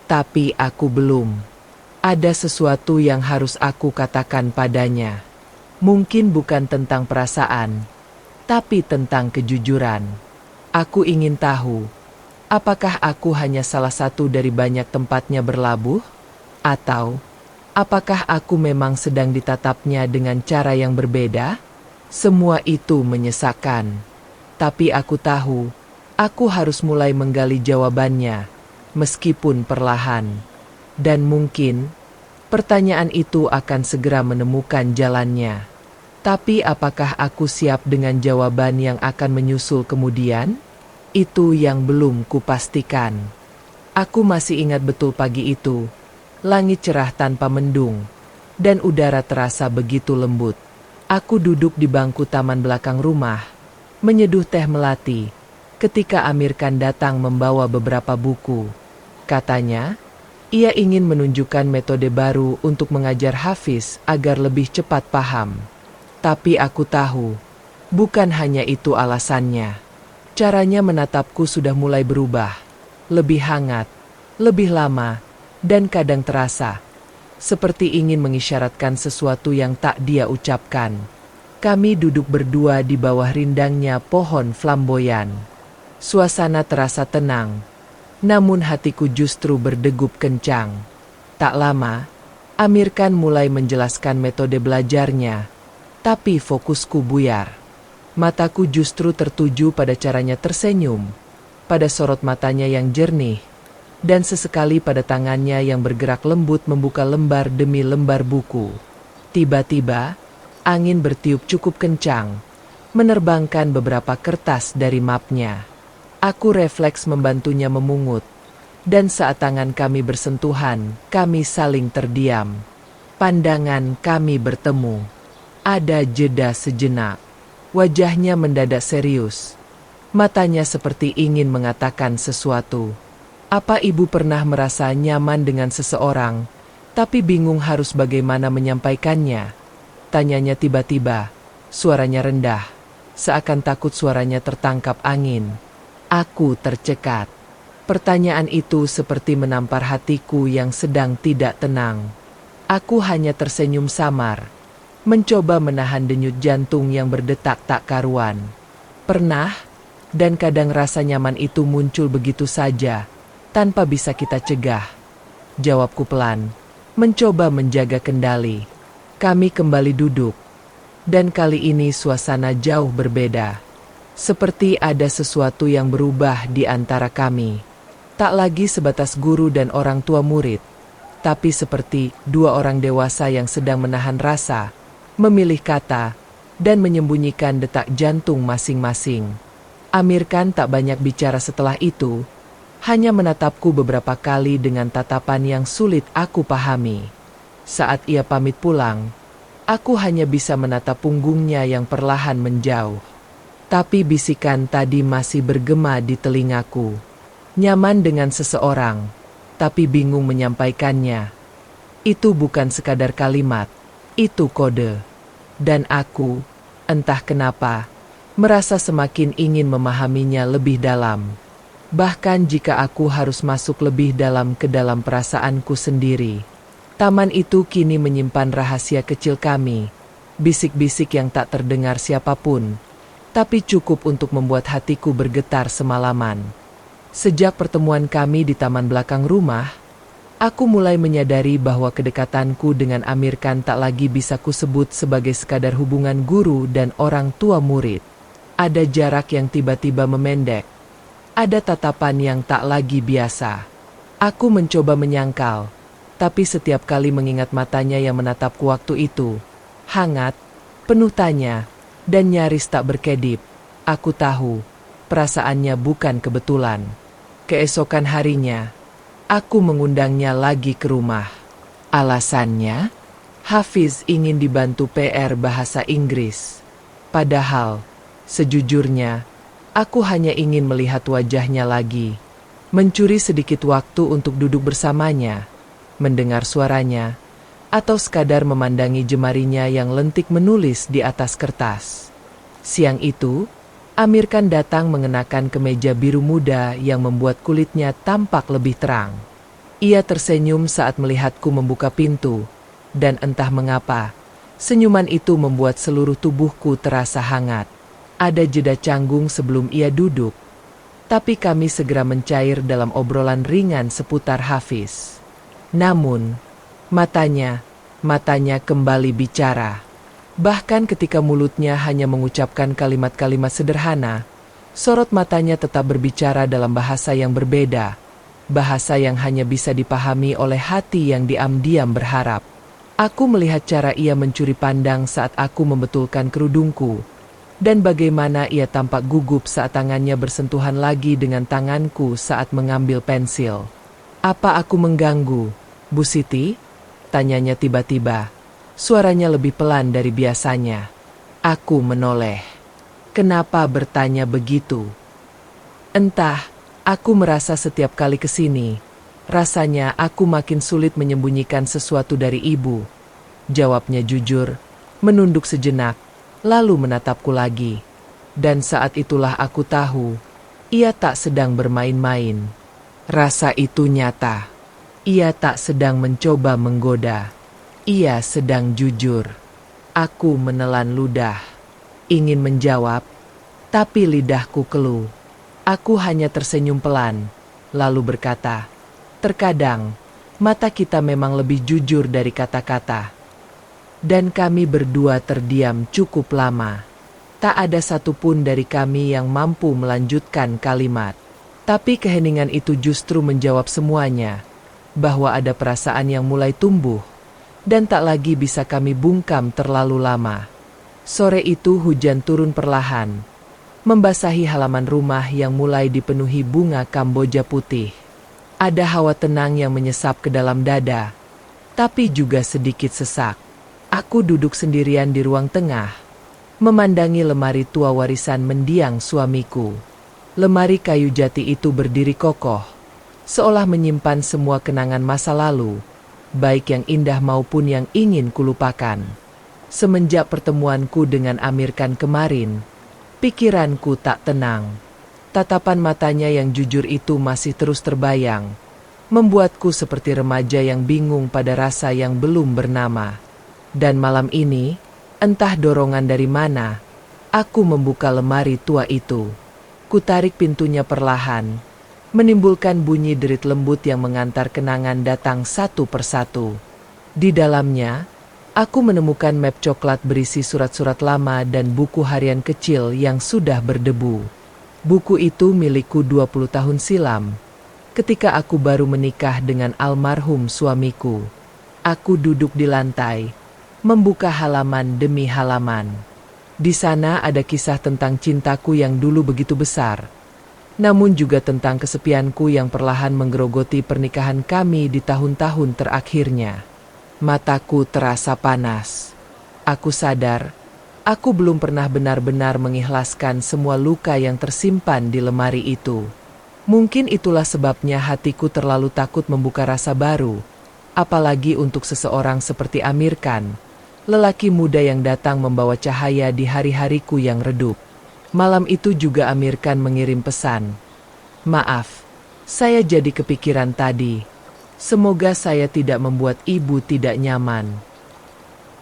Tapi aku belum. Ada sesuatu yang harus aku katakan padanya. Mungkin bukan tentang perasaan, tapi tentang kejujuran. Aku ingin tahu, apakah aku hanya salah satu dari banyak tempatnya berlabuh? Atau, apakah aku memang sedang ditatapnya dengan cara yang berbeda? Semua itu menyesakkan. Tapi aku tahu, aku harus mulai menggali jawabannya, meskipun perlahan. Dan mungkin, pertanyaan itu akan segera menemukan jalannya. Tapi apakah aku siap dengan jawaban yang akan menyusul kemudian? Itu yang belum kupastikan. Aku masih ingat betul pagi itu. Langit cerah tanpa mendung, dan udara terasa begitu lembut. Aku duduk di bangku taman belakang rumah, menyeduh teh melati, ketika Amir Khan datang membawa beberapa buku. Katanya, ia ingin menunjukkan metode baru untuk mengajar Hafiz agar lebih cepat paham. Tapi aku tahu, bukan hanya itu alasannya. Caranya menatapku sudah mulai berubah. Lebih hangat, lebih lama, dan kadang terasa seperti ingin mengisyaratkan sesuatu yang tak dia ucapkan. Kami duduk berdua di bawah rindangnya pohon flamboyan. Suasana terasa tenang, namun hatiku justru berdegup kencang. Tak lama, Amir Khan mulai menjelaskan metode belajarnya, tapi fokusku buyar. Mataku justru tertuju pada caranya tersenyum, pada sorot matanya yang jernih, dan sesekali pada tangannya yang bergerak lembut membuka lembar demi lembar buku. Tiba-tiba, angin bertiup cukup kencang, menerbangkan beberapa kertas dari mapnya. Aku refleks membantunya memungut, dan saat tangan kami bersentuhan, kami saling terdiam. Pandangan kami bertemu. Ada jeda sejenak. Wajahnya mendadak serius. Matanya seperti ingin mengatakan sesuatu. Apa ibu pernah merasa nyaman dengan seseorang, tapi bingung harus bagaimana menyampaikannya? Tanyanya tiba-tiba, suaranya rendah, seakan takut suaranya tertangkap angin. Aku tercekat. Pertanyaan itu seperti menampar hatiku yang sedang tidak tenang. Aku hanya tersenyum samar, mencoba menahan denyut jantung yang berdetak tak karuan. Pernah, dan kadang rasa nyaman itu muncul begitu saja, tanpa bisa kita cegah. Jawabku pelan, mencoba menjaga kendali. Kami kembali duduk, dan kali ini suasana jauh berbeda. Seperti ada sesuatu yang berubah di antara kami. Tak lagi sebatas guru dan orang tua murid, tapi seperti dua orang dewasa yang sedang menahan rasa, memilih kata, dan menyembunyikan detak jantung masing-masing. Amir Khan tak banyak bicara setelah itu, hanya menatapku beberapa kali dengan tatapan yang sulit aku pahami. Saat ia pamit pulang, aku hanya bisa menatap punggungnya yang perlahan menjauh. Tapi bisikan tadi masih bergema di telingaku. Nyaman dengan seseorang, tapi bingung menyampaikannya. Itu bukan sekadar kalimat, itu kode. Dan aku, entah kenapa, merasa semakin ingin memahaminya lebih dalam. Bahkan jika aku harus masuk lebih dalam ke dalam perasaanku sendiri. Taman itu kini menyimpan rahasia kecil kami, bisik-bisik yang tak terdengar siapapun, tapi cukup untuk membuat hatiku bergetar semalaman. Sejak pertemuan kami di taman belakang rumah, aku mulai menyadari bahwa kedekatanku dengan Amir Khan tak lagi bisa kusebut sebagai sekadar hubungan guru dan orang tua murid. Ada jarak yang tiba-tiba memendek. Ada tatapan yang tak lagi biasa. Aku mencoba menyangkal, tapi setiap kali mengingat matanya yang menatapku waktu itu, hangat, penuh tanya, dan nyaris tak berkedip, aku tahu, perasaannya bukan kebetulan. Keesokan harinya, aku mengundangnya lagi ke rumah. Alasannya, Hafiz ingin dibantu PR bahasa Inggris. Padahal, sejujurnya, aku hanya ingin melihat wajahnya lagi, mencuri sedikit waktu untuk duduk bersamanya, mendengar suaranya, atau sekadar memandangi jemarinya yang lentik menulis di atas kertas. Siang itu, Amir Khan datang mengenakan kemeja biru muda yang membuat kulitnya tampak lebih terang. Ia tersenyum saat melihatku membuka pintu, dan entah mengapa, senyuman itu membuat seluruh tubuhku terasa hangat. Ada jeda canggung sebelum ia duduk, tapi kami segera mencair dalam obrolan ringan seputar Hafiz. Namun, matanya kembali bicara. Bahkan ketika mulutnya hanya mengucapkan kalimat-kalimat sederhana, sorot matanya tetap berbicara dalam bahasa yang berbeda, bahasa yang hanya bisa dipahami oleh hati yang diam-diam berharap. Aku melihat cara ia mencuri pandang saat aku membetulkan kerudungku, dan bagaimana ia tampak gugup saat tangannya bersentuhan lagi dengan tanganku saat mengambil pensil. Apa aku mengganggu, Bu Siti? Tanyanya tiba-tiba. Suaranya lebih pelan dari biasanya. Aku menoleh. Kenapa bertanya begitu? Entah, aku merasa setiap kali kesini, rasanya aku makin sulit menyembunyikan sesuatu dari ibu. Jawabnya jujur, menunduk sejenak, lalu menatapku lagi. Dan saat itulah aku tahu, ia tak sedang bermain-main. Rasa itu nyata. Ia tak sedang mencoba menggoda. Ia sedang jujur. Aku menelan ludah. Ingin menjawab, tapi lidahku keluh. Aku hanya tersenyum pelan, lalu berkata, terkadang, mata kita memang lebih jujur dari kata-kata. Dan kami berdua terdiam cukup lama. Tak ada satupun dari kami yang mampu melanjutkan kalimat. Tapi keheningan itu justru menjawab semuanya, bahwa ada perasaan yang mulai tumbuh, dan tak lagi bisa kami bungkam terlalu lama. Sore itu hujan turun perlahan, membasahi halaman rumah yang mulai dipenuhi bunga kamboja putih. Ada hawa tenang yang menyesap ke dalam dada, tapi juga sedikit sesak. Aku duduk sendirian di ruang tengah, memandangi lemari tua warisan mendiang suamiku. Lemari kayu jati itu berdiri kokoh, seolah menyimpan semua kenangan masa lalu, baik yang indah maupun yang ingin kulupakan. Semenjak pertemuanku dengan Amir Khan kemarin, pikiranku tak tenang. Tatapan matanya yang jujur itu masih terus terbayang, membuatku seperti remaja yang bingung pada rasa yang belum bernama. Dan malam ini, entah dorongan dari mana, aku membuka lemari tua itu. Kutarik pintunya perlahan, menimbulkan bunyi derit lembut yang mengantar kenangan datang satu persatu. Di dalamnya, aku menemukan map coklat berisi surat-surat lama dan buku harian kecil yang sudah berdebu. Buku itu milikku 20 tahun silam, ketika aku baru menikah dengan almarhum suamiku. Aku duduk di lantai, membuka halaman demi halaman. Di sana ada kisah tentang cintaku yang dulu begitu besar, namun juga tentang kesepianku yang perlahan menggerogoti pernikahan kami di tahun-tahun terakhirnya. Mataku terasa panas. Aku sadar, aku belum pernah benar-benar mengikhlaskan semua luka yang tersimpan di lemari itu. Mungkin itulah sebabnya hatiku terlalu takut membuka rasa baru, apalagi untuk seseorang seperti Amir Khan. Lelaki muda yang datang membawa cahaya di hari-hariku yang redup. Malam itu juga Amir Khan mengirim pesan. Maaf, saya jadi kepikiran tadi. Semoga saya tidak membuat ibu tidak nyaman.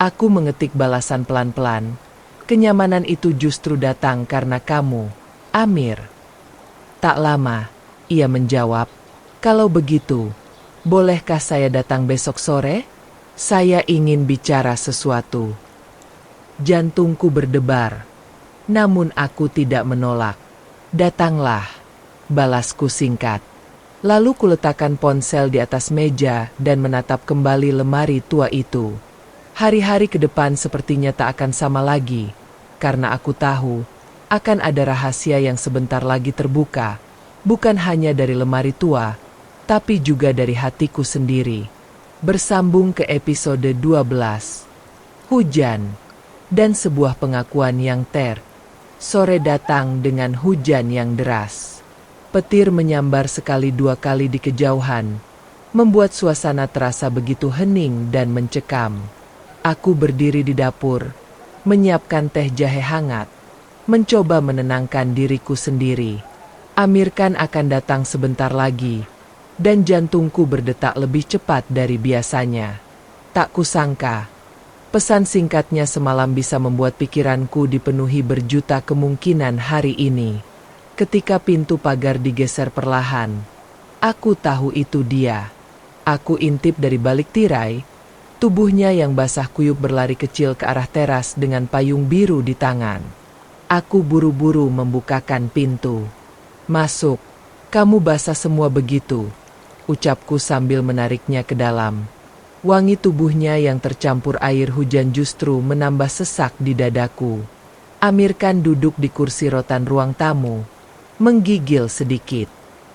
Aku mengetik balasan pelan-pelan. Kenyamanan itu justru datang karena kamu, Amir. Tak lama, ia menjawab, kalau begitu, bolehkah saya datang besok sore? Saya ingin bicara sesuatu. Jantungku berdebar, namun aku tidak menolak. Datanglah, balasku singkat. Lalu kuletakkan ponsel di atas meja dan menatap kembali lemari tua itu. Hari-hari ke depan sepertinya tak akan sama lagi, karena aku tahu akan ada rahasia yang sebentar lagi terbuka, bukan hanya dari lemari tua, tapi juga dari hatiku sendiri. Bersambung ke episode 12. Hujan. Dan sebuah pengakuan yang sore datang dengan hujan yang deras. Petir menyambar sekali dua kali di kejauhan, membuat suasana terasa begitu hening dan mencekam. Aku berdiri di dapur, menyiapkan teh jahe hangat, mencoba menenangkan diriku sendiri. Amir Khan akan datang sebentar lagi, dan jantungku berdetak lebih cepat dari biasanya. Tak kusangka, pesan singkatnya semalam bisa membuat pikiranku dipenuhi berjuta kemungkinan hari ini. Ketika pintu pagar digeser perlahan, aku tahu itu dia. Aku intip dari balik tirai, tubuhnya yang basah kuyup berlari kecil ke arah teras dengan payung biru di tangan. Aku buru-buru membukakan pintu. Masuk, kamu basah semua begitu, ucapku sambil menariknya ke dalam. Wangi tubuhnya yang tercampur air hujan justru menambah sesak di dadaku. Amir Khan duduk di kursi rotan ruang tamu, menggigil sedikit.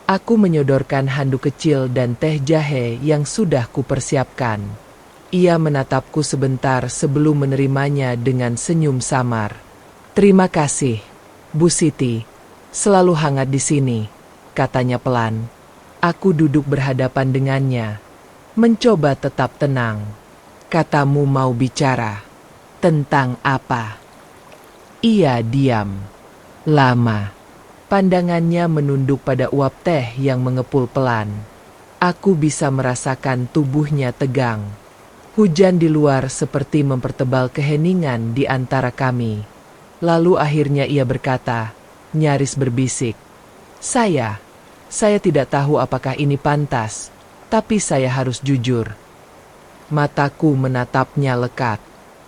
Aku menyodorkan handuk kecil dan teh jahe yang sudah kupersiapkan. Ia menatapku sebentar sebelum menerimanya dengan senyum samar. "Terima kasih, Bu Siti. Selalu hangat di sini," katanya pelan. Aku duduk berhadapan dengannya, mencoba tetap tenang. "Katamu mau bicara. Tentang apa?" Ia diam. Lama. Pandangannya menunduk pada uap teh yang mengepul pelan. Aku bisa merasakan tubuhnya tegang. Hujan di luar seperti mempertebal keheningan di antara kami. Lalu akhirnya ia berkata, nyaris berbisik, Saya tidak tahu apakah ini pantas, tapi saya harus jujur." Mataku menatapnya lekat.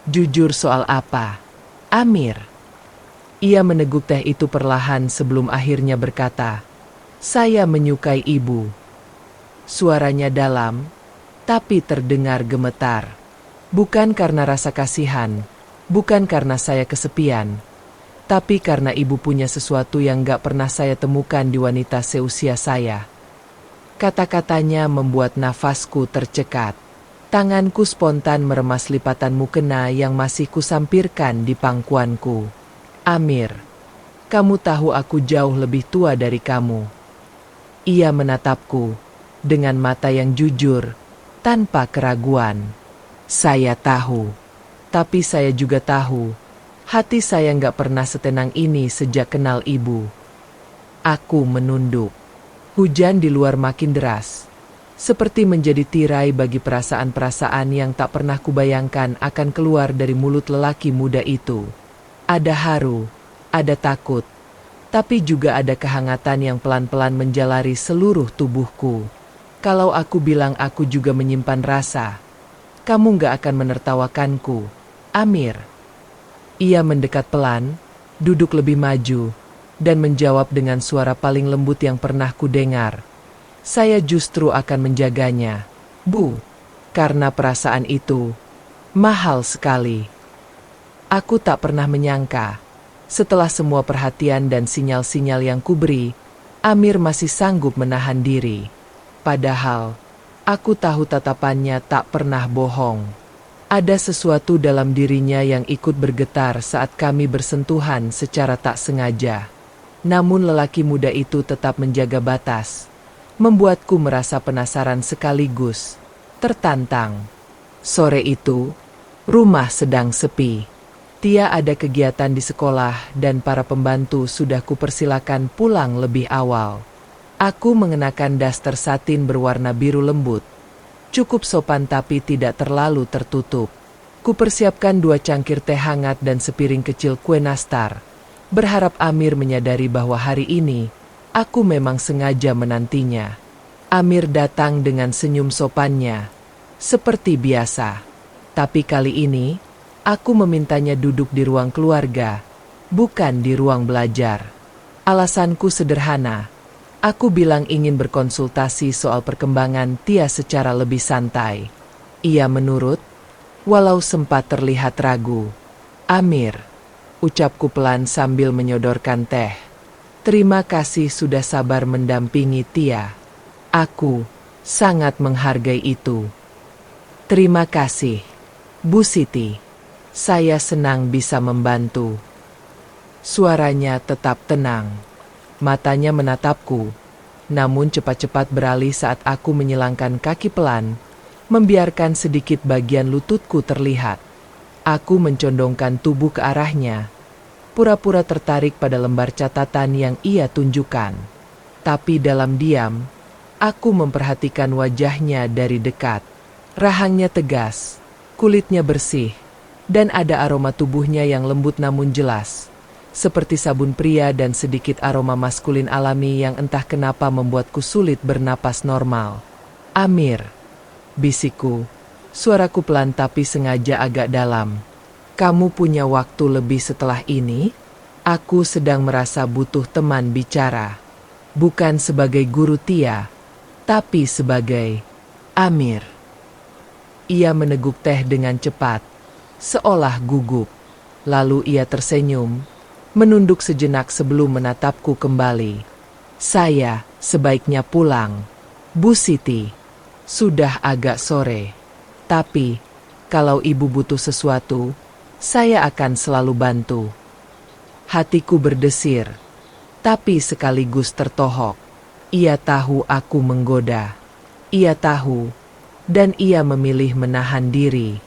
"Jujur soal apa, Amir?" Ia meneguk teh itu perlahan sebelum akhirnya berkata, "Saya menyukai ibu." Suaranya dalam, tapi terdengar gemetar. Bukan karena rasa kasihan, bukan karena saya kesepian, tapi karena ibu punya sesuatu yang gak pernah saya temukan di wanita seusia saya. Kata-katanya membuat nafasku tercekat. Tanganku spontan meremas lipatan mukena yang masih kusampirkan di pangkuanku. "Amir, kamu tahu aku jauh lebih tua dari kamu." Ia menatapku dengan mata yang jujur, tanpa keraguan. "Saya tahu, tapi saya juga tahu, hati saya nggak pernah setenang ini sejak kenal ibu." Aku menunduk. Hujan di luar makin deras, seperti menjadi tirai bagi perasaan-perasaan yang tak pernah kubayangkan akan keluar dari mulut lelaki muda itu. Ada haru, ada takut, tapi juga ada kehangatan yang pelan-pelan menjalari seluruh tubuhku. Kalau aku bilang aku juga menyimpan rasa, kamu gak akan menertawakanku, Amir. Ia mendekat pelan, duduk lebih maju, dan menjawab dengan suara paling lembut yang pernah kudengar. "Saya justru akan menjaganya, Bu, karena perasaan itu mahal sekali." Aku tak pernah menyangka, setelah semua perhatian dan sinyal-sinyal yang kuberi, Amir masih sanggup menahan diri. Padahal, aku tahu tatapannya tak pernah bohong. Ada sesuatu dalam dirinya yang ikut bergetar saat kami bersentuhan secara tak sengaja. Namun lelaki muda itu tetap menjaga batas, membuatku merasa penasaran sekaligus tertantang. Sore itu, rumah sedang sepi. Tia ada kegiatan di sekolah dan para pembantu sudah kupersilakan pulang lebih awal. Aku mengenakan daster satin berwarna biru lembut. Cukup sopan tapi tidak terlalu tertutup. Kupersiapkan 2 cangkir teh hangat dan sepiring kecil kue nastar. Berharap Amir menyadari bahwa hari ini, aku memang sengaja menantinya. Amir datang dengan senyum sopannya, seperti biasa. Tapi kali ini, aku memintanya duduk di ruang keluarga, bukan di ruang belajar. Alasanku sederhana. Aku bilang ingin berkonsultasi soal perkembangan Tia secara lebih santai. Ia menurut, walau sempat terlihat ragu. "Amir," ucapku pelan sambil menyodorkan teh. "Terima kasih sudah sabar mendampingi Tia. Aku sangat menghargai itu." "Terima kasih, Bu Siti. Saya senang bisa membantu." Suaranya tetap tenang. Matanya menatapku, namun cepat-cepat beralih saat aku menyilangkan kaki pelan, membiarkan sedikit bagian lututku terlihat. Aku mencondongkan tubuh ke arahnya, pura-pura tertarik pada lembar catatan yang ia tunjukkan. Tapi dalam diam, aku memperhatikan wajahnya dari dekat. Rahangnya tegas, kulitnya bersih, dan ada aroma tubuhnya yang lembut namun jelas, seperti sabun pria dan sedikit aroma maskulin alami yang entah kenapa membuatku sulit bernapas normal. "Amir," bisikku, suaraku pelan tapi sengaja agak dalam. "Kamu punya waktu lebih setelah ini? Aku sedang merasa butuh teman bicara. Bukan sebagai guru Tia, tapi sebagai Amir." Ia meneguk teh dengan cepat, seolah gugup. Lalu ia tersenyum, menunduk sejenak sebelum menatapku kembali. Saya sebaiknya pulang, Bu Siti. Sudah agak sore. Tapi, kalau ibu butuh sesuatu, saya akan selalu bantu. Hatiku berdesir, tapi sekaligus tertohok. Ia tahu aku menggoda. Ia tahu, dan ia memilih menahan diri.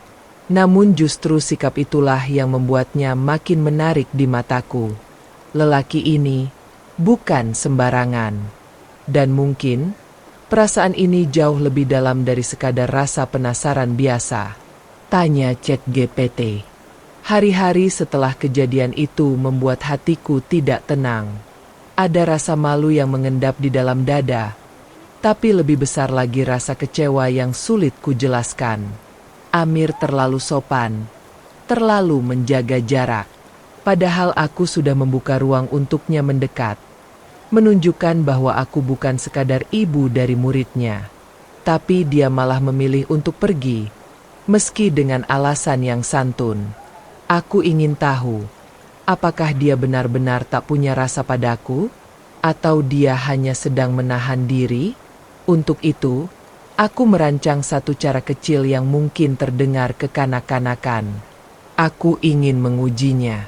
Namun justru sikap itulah yang membuatnya makin menarik di mataku. Lelaki ini bukan sembarangan. Dan mungkin, perasaan ini jauh lebih dalam dari sekadar rasa penasaran biasa. Tanya ChatGPT. Hari-hari setelah kejadian itu membuat hatiku tidak tenang. Ada rasa malu yang mengendap di dalam dada, tapi lebih besar lagi rasa kecewa yang sulit kujelaskan. Amir terlalu sopan, terlalu menjaga jarak. Padahal aku sudah membuka ruang untuknya mendekat, menunjukkan bahwa aku bukan sekadar ibu dari muridnya. Tapi dia malah memilih untuk pergi, meski dengan alasan yang santun. Aku ingin tahu, apakah dia benar-benar tak punya rasa padaku, atau dia hanya sedang menahan diri? Untuk itu, aku merancang satu cara kecil yang mungkin terdengar kekanak-kanakan. Aku ingin mengujinya.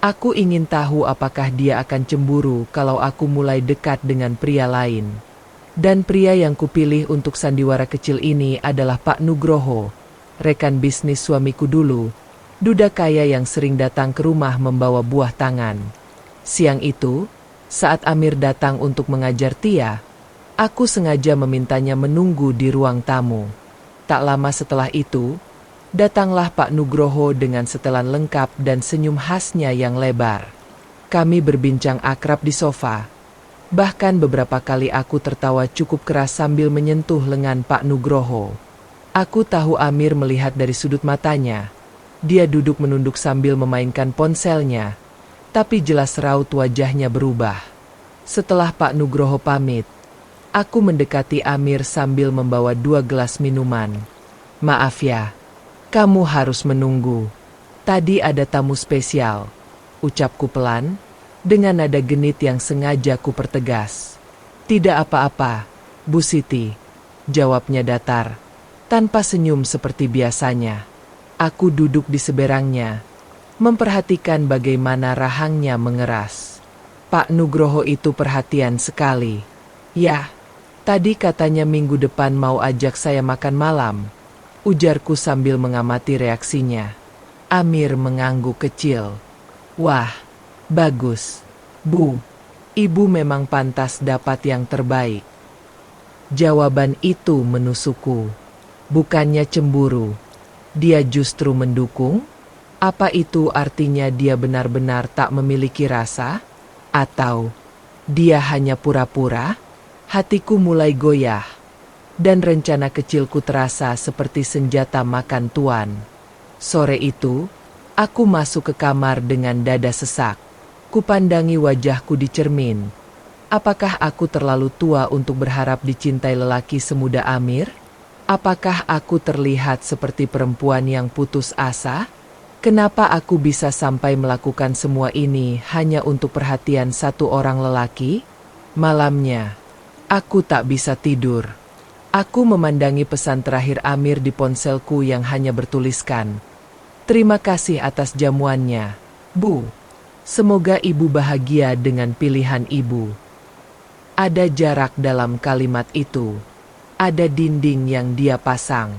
Aku ingin tahu apakah dia akan cemburu kalau aku mulai dekat dengan pria lain. Dan pria yang kupilih untuk sandiwara kecil ini adalah Pak Nugroho, rekan bisnis suamiku dulu, duda kaya yang sering datang ke rumah membawa buah tangan. Siang itu, saat Amir datang untuk mengajar Tia, aku sengaja memintanya menunggu di ruang tamu. Tak lama setelah itu, datanglah Pak Nugroho dengan setelan lengkap dan senyum khasnya yang lebar. Kami berbincang akrab di sofa. Bahkan beberapa kali aku tertawa cukup keras sambil menyentuh lengan Pak Nugroho. Aku tahu Amir melihat dari sudut matanya. Dia duduk menunduk sambil memainkan ponselnya, tapi jelas raut wajahnya berubah. Setelah Pak Nugroho pamit, aku mendekati Amir sambil membawa 2 gelas minuman. Maaf ya, kamu harus menunggu. Tadi ada tamu spesial, ucapku pelan, dengan nada genit yang sengaja ku pertegas. Tidak apa-apa, Bu Siti, jawabnya datar, tanpa senyum seperti biasanya. Aku duduk di seberangnya, memperhatikan bagaimana rahangnya mengeras. Pak Nugroho itu perhatian sekali. Ya, tadi katanya minggu depan mau ajak saya makan malam, ujarku sambil mengamati reaksinya. Amir mengangguk kecil. Wah, bagus, Bu. Ibu memang pantas dapat yang terbaik. Jawaban itu menusukku. Bukannya cemburu. Dia justru mendukung? Apa itu artinya dia benar-benar tak memiliki rasa? Atau dia hanya pura-pura? Hatiku mulai goyah, dan rencana kecilku terasa seperti senjata makan tuan. Sore itu, aku masuk ke kamar dengan dada sesak. Kupandangi wajahku di cermin. Apakah aku terlalu tua untuk berharap dicintai lelaki semuda Amir? Apakah aku terlihat seperti perempuan yang putus asa? Kenapa aku bisa sampai melakukan semua ini hanya untuk perhatian satu orang lelaki? Malamnya, aku tak bisa tidur. Aku memandangi pesan terakhir Amir di ponselku yang hanya bertuliskan, "Terima kasih atas jamuannya, Bu. Semoga ibu bahagia dengan pilihan ibu." Ada jarak dalam kalimat itu. Ada dinding yang dia pasang.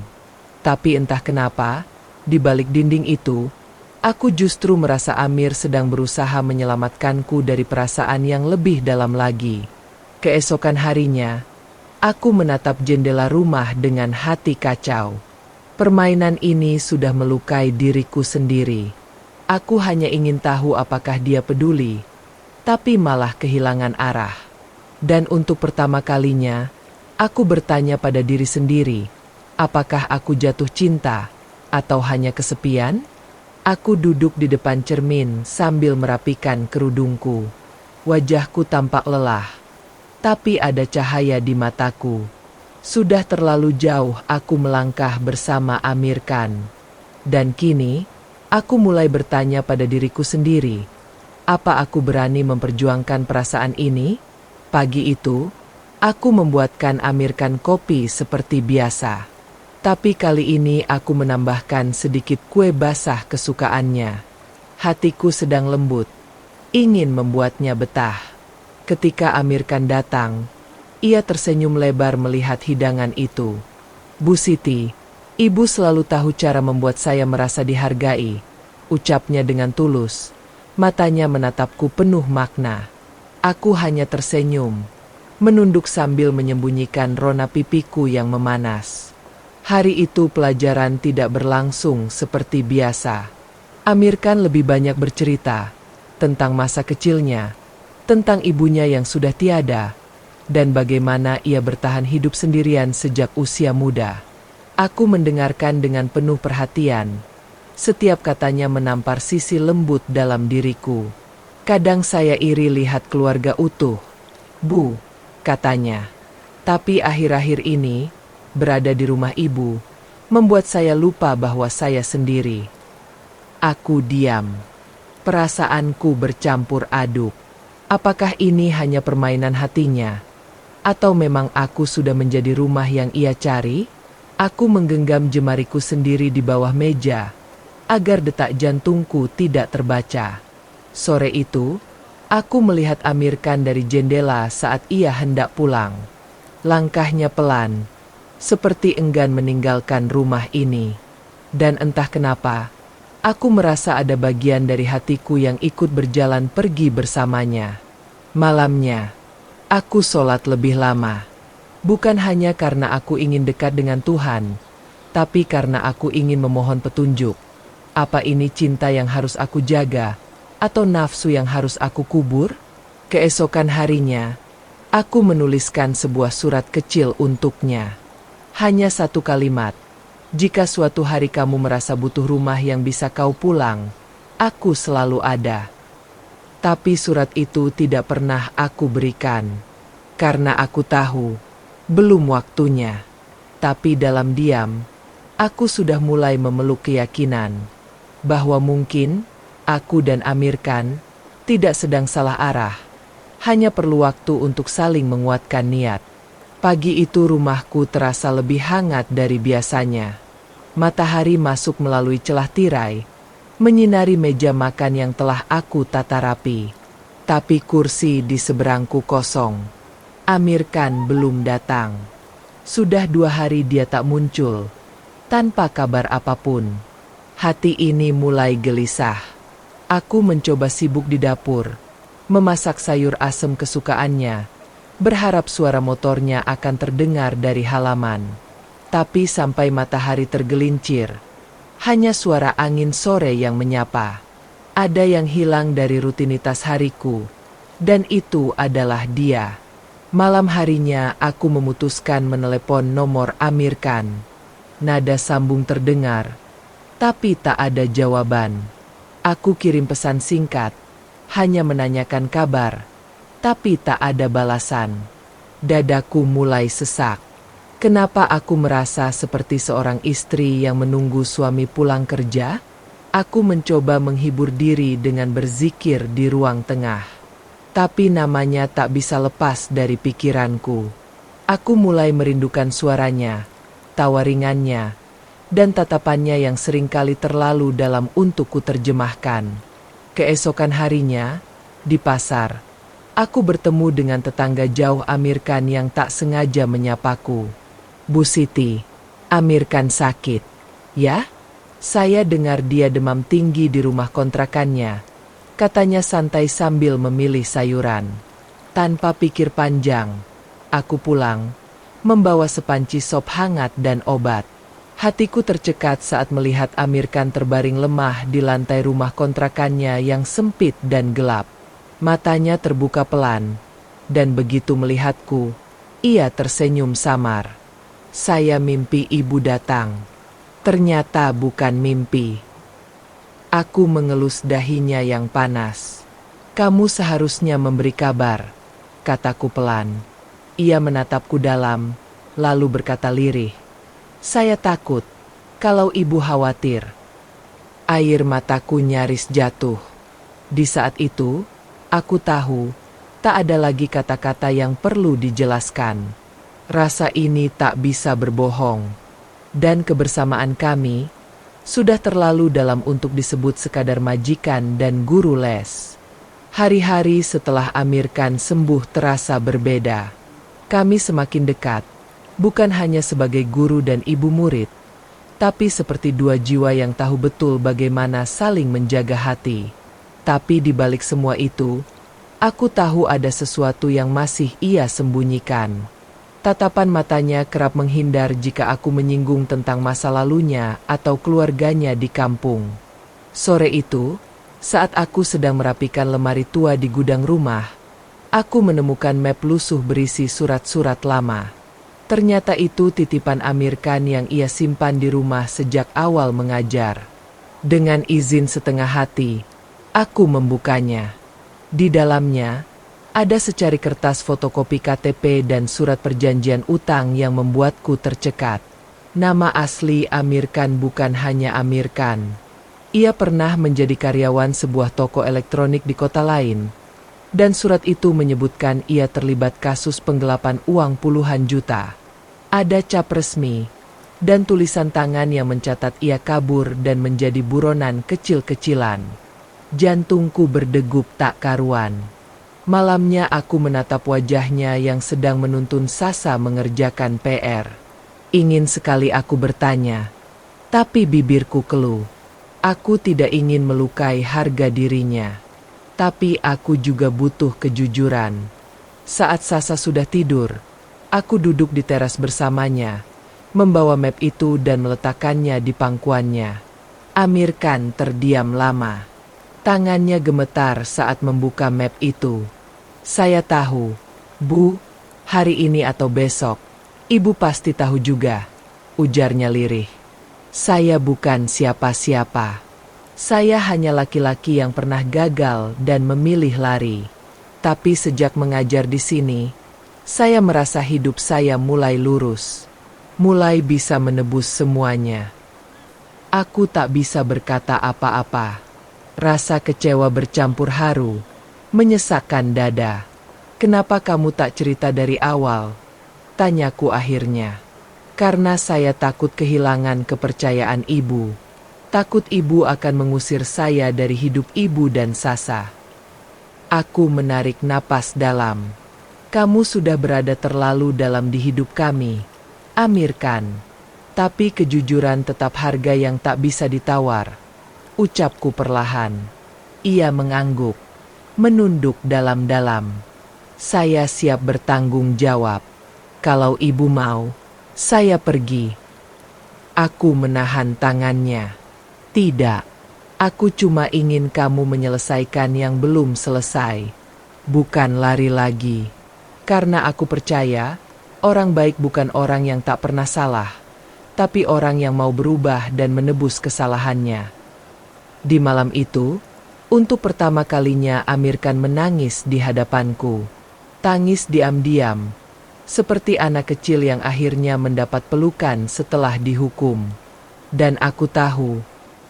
Tapi entah kenapa, di balik dinding itu, aku justru merasa Amir sedang berusaha menyelamatkanku dari perasaan yang lebih dalam lagi. Keesokan harinya, aku menatap jendela rumah dengan hati kacau. Permainan ini sudah melukai diriku sendiri. Aku hanya ingin tahu apakah dia peduli, tapi malah kehilangan arah. Dan untuk pertama kalinya, aku bertanya pada diri sendiri, apakah aku jatuh cinta, atau hanya kesepian? Aku duduk di depan cermin sambil merapikan kerudungku. Wajahku tampak lelah, tapi ada cahaya di mataku. Sudah terlalu jauh aku melangkah bersama Amir Khan. Dan kini, aku mulai bertanya pada diriku sendiri, apa aku berani memperjuangkan perasaan ini? Pagi itu, aku membuatkan Amir Khan kopi seperti biasa. Tapi kali ini aku menambahkan sedikit kue basah kesukaannya. Hatiku sedang lembut, ingin membuatnya betah. Ketika Amir Khan datang, ia tersenyum lebar melihat hidangan itu. "Bu Siti, ibu selalu tahu cara membuat saya merasa dihargai," ucapnya dengan tulus. Matanya menatapku penuh makna. Aku hanya tersenyum, menunduk sambil menyembunyikan rona pipiku yang memanas. Hari itu pelajaran tidak berlangsung seperti biasa. Amir Khan lebih banyak bercerita tentang masa kecilnya, tentang ibunya yang sudah tiada, dan bagaimana ia bertahan hidup sendirian sejak usia muda. Aku mendengarkan dengan penuh perhatian. Setiap katanya menampar sisi lembut dalam diriku. Kadang saya iri lihat keluarga utuh. "Bu," katanya. Tapi akhir-akhir ini, berada di rumah ibu, membuat saya lupa bahwa saya sendiri. Aku diam. Perasaanku bercampur aduk. Apakah ini hanya permainan hatinya? Atau memang aku sudah menjadi rumah yang ia cari? Aku menggenggam jemariku sendiri di bawah meja, agar detak jantungku tidak terbaca. Sore itu, aku melihat Amir Khan dari jendela saat ia hendak pulang. Langkahnya pelan, seperti enggan meninggalkan rumah ini. Dan entah kenapa, aku merasa ada bagian dari hatiku yang ikut berjalan pergi bersamanya. Malamnya, aku sholat lebih lama. Bukan hanya karena aku ingin dekat dengan Tuhan, tapi karena aku ingin memohon petunjuk. Apa ini cinta yang harus aku jaga, atau nafsu yang harus aku kubur? Keesokan harinya, aku menuliskan sebuah surat kecil untuknya. Hanya satu kalimat, "Jika suatu hari kamu merasa butuh rumah yang bisa kau pulang, aku selalu ada." Tapi surat itu tidak pernah aku berikan, karena aku tahu, belum waktunya. Tapi dalam diam, aku sudah mulai memeluk keyakinan bahwa mungkin aku dan Amir Khan tidak sedang salah arah, hanya perlu waktu untuk saling menguatkan niat. Pagi itu rumahku terasa lebih hangat dari biasanya. Matahari masuk melalui celah tirai, menyinari meja makan yang telah aku tata rapi. Tapi kursi di seberangku kosong. Amir Khan belum datang. Sudah 2 hari dia tak muncul, tanpa kabar apapun. Hati ini mulai gelisah. Aku mencoba sibuk di dapur, memasak sayur asem kesukaannya, berharap suara motornya akan terdengar dari halaman. Tapi sampai matahari tergelincir, hanya suara angin sore yang menyapa. Ada yang hilang dari rutinitas hariku, dan itu adalah dia. Malam harinya aku memutuskan menelepon nomor Amir Khan. Nada sambung terdengar, tapi tak ada jawaban. Aku kirim pesan singkat, hanya menanyakan kabar, tapi tak ada balasan. Dadaku mulai sesak. Kenapa aku merasa seperti seorang istri yang menunggu suami pulang kerja? Aku mencoba menghibur diri dengan berzikir di ruang tengah. Tapi namanya tak bisa lepas dari pikiranku. Aku mulai merindukan suaranya, tawa ringannya, dan tatapannya yang seringkali terlalu dalam untuk kuterjemahkan. Keesokan harinya, di pasar, aku bertemu dengan tetangga jauh Amir Khan yang tak sengaja menyapaku. "Bu Siti, Amir Khan sakit." "Ya?" "Saya dengar dia demam tinggi di rumah kontrakannya," katanya santai sambil memilih sayuran. Tanpa pikir panjang, aku pulang, membawa sepanci sop hangat dan obat. Hatiku tercekat saat melihat Amir Khan terbaring lemah di lantai rumah kontrakannya yang sempit dan gelap. Matanya terbuka pelan, dan begitu melihatku, ia tersenyum samar. Saya mimpi ibu datang. Ternyata bukan mimpi. Aku mengelus dahinya yang panas. "Kamu seharusnya memberi kabar," kataku pelan. Ia menatapku dalam, lalu berkata lirih, "Saya takut, kalau ibu khawatir." Air mataku nyaris jatuh. Di saat itu, aku tahu, Tak ada lagi kata-kata yang perlu dijelaskan. Rasa ini tak bisa berbohong. Dan kebersamaan kami sudah terlalu dalam untuk disebut sekadar majikan dan guru les. Hari-hari setelah Amir Khan sembuh terasa berbeda. Kami semakin dekat, bukan hanya sebagai guru dan ibu murid, tapi seperti dua jiwa yang tahu betul bagaimana saling menjaga hati. Tapi di balik semua itu, aku tahu ada sesuatu yang masih ia sembunyikan. Tatapan matanya kerap menghindar jika aku menyinggung tentang masa lalunya atau keluarganya di kampung. Sore itu, saat aku sedang merapikan lemari tua di gudang rumah, aku menemukan map lusuh berisi surat-surat lama. Ternyata itu titipan Amir Khan yang ia simpan di rumah sejak awal mengajar. Dengan izin setengah hati, aku membukanya. Di dalamnya, ada secari kertas fotokopi KTP dan surat perjanjian utang yang membuatku tercekat. Nama asli Amir Khan bukan hanya Amir Khan. Ia pernah menjadi karyawan sebuah toko elektronik di kota lain. Dan surat itu menyebutkan ia terlibat kasus penggelapan uang puluhan juta. Ada cap resmi dan tulisan tangan yang mencatat ia kabur dan menjadi buronan kecil-kecilan. Jantungku berdegup tak karuan. Malamnya aku menatap wajahnya yang sedang menuntun Sasa mengerjakan PR. Ingin sekali aku bertanya, tapi bibirku keluh. Aku tidak ingin melukai harga dirinya. Tapi aku juga butuh kejujuran. Saat Sasa sudah tidur, aku duduk di teras bersamanya, membawa map itu dan meletakkannya di pangkuannya. Amir Khan terdiam lama. Tangannya gemetar saat membuka map itu. Saya tahu, Bu, hari ini atau besok, Ibu pasti tahu juga, ujarnya lirih. Saya bukan siapa-siapa. Saya hanya laki-laki yang pernah gagal dan memilih lari. Tapi sejak mengajar di sini, saya merasa hidup saya mulai lurus. Mulai bisa menebus semuanya. Aku tak bisa berkata apa-apa. Rasa kecewa bercampur haru, menyesakkan dada. Kenapa kamu tak cerita dari awal? Tanyaku akhirnya. Karena saya takut kehilangan kepercayaan ibu. Takut ibu akan mengusir saya dari hidup ibu dan Sasa. Aku menarik napas dalam. Kamu sudah berada terlalu dalam di hidup kami, Amir Khan. Tapi kejujuran tetap harga yang tak bisa ditawar. Ucapku perlahan. Ia mengangguk, menunduk dalam-dalam. Saya siap bertanggung jawab. Kalau ibu mau, saya pergi. Aku menahan tangannya. Tidak, aku cuma ingin kamu menyelesaikan yang belum selesai. Bukan lari lagi. Karena aku percaya, orang baik bukan orang yang tak pernah salah, tapi orang yang mau berubah dan menebus kesalahannya. Di malam itu, untuk pertama kalinya Amir Khan menangis di hadapanku. Tangis diam-diam, seperti anak kecil yang akhirnya mendapat pelukan setelah dihukum. Dan aku tahu,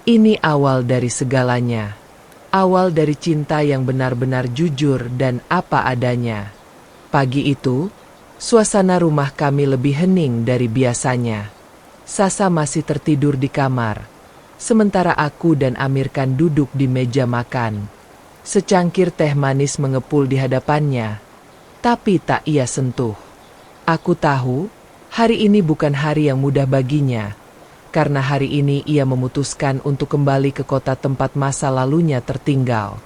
ini awal dari segalanya. Awal dari cinta yang benar-benar jujur dan apa adanya. Pagi itu, suasana rumah kami lebih hening dari biasanya. Sasa masih tertidur di kamar. Sementara aku dan Amir Khan duduk di meja makan. Secangkir teh manis mengepul di hadapannya, tapi tak ia sentuh. Aku tahu, hari ini bukan hari yang mudah baginya, karena hari ini ia memutuskan untuk kembali ke kota tempat masa lalunya tertinggal.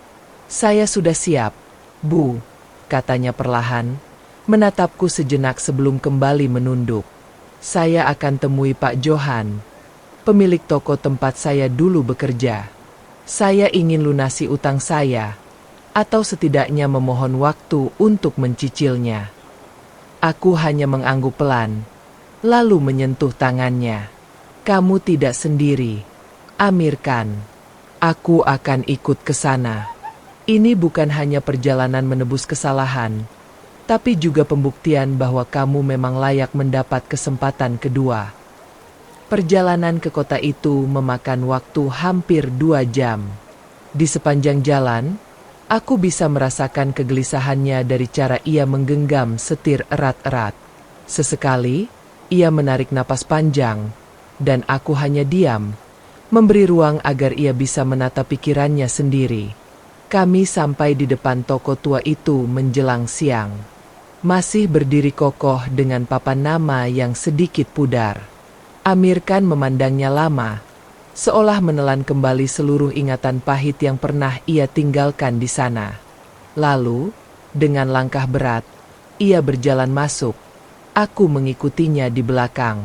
Saya sudah siap, Bu, katanya perlahan, menatapku sejenak sebelum kembali menunduk. Saya akan temui Pak Johan, pemilik toko tempat saya dulu bekerja. Saya ingin lunasi utang saya, atau setidaknya memohon waktu untuk mencicilnya. Aku hanya mengangguk pelan, lalu menyentuh tangannya. Kamu tidak sendiri, Amir Khan. Aku akan ikut ke sana. Ini bukan hanya perjalanan menebus kesalahan, tapi juga pembuktian bahwa kamu memang layak mendapat kesempatan kedua. Perjalanan ke kota itu memakan waktu hampir 2 jam. Di sepanjang jalan, Aku bisa merasakan kegelisahannya dari cara ia menggenggam setir erat-erat. Sesekali, ia menarik napas panjang, dan aku hanya diam, memberi ruang agar ia bisa menata pikirannya sendiri. Kami sampai di depan toko tua itu menjelang siang. Masih berdiri kokoh dengan papan nama yang sedikit pudar. Amir Khan memandangnya lama, seolah menelan kembali seluruh ingatan pahit yang pernah ia tinggalkan di sana. Lalu, dengan langkah berat, ia berjalan masuk. Aku mengikutinya di belakang.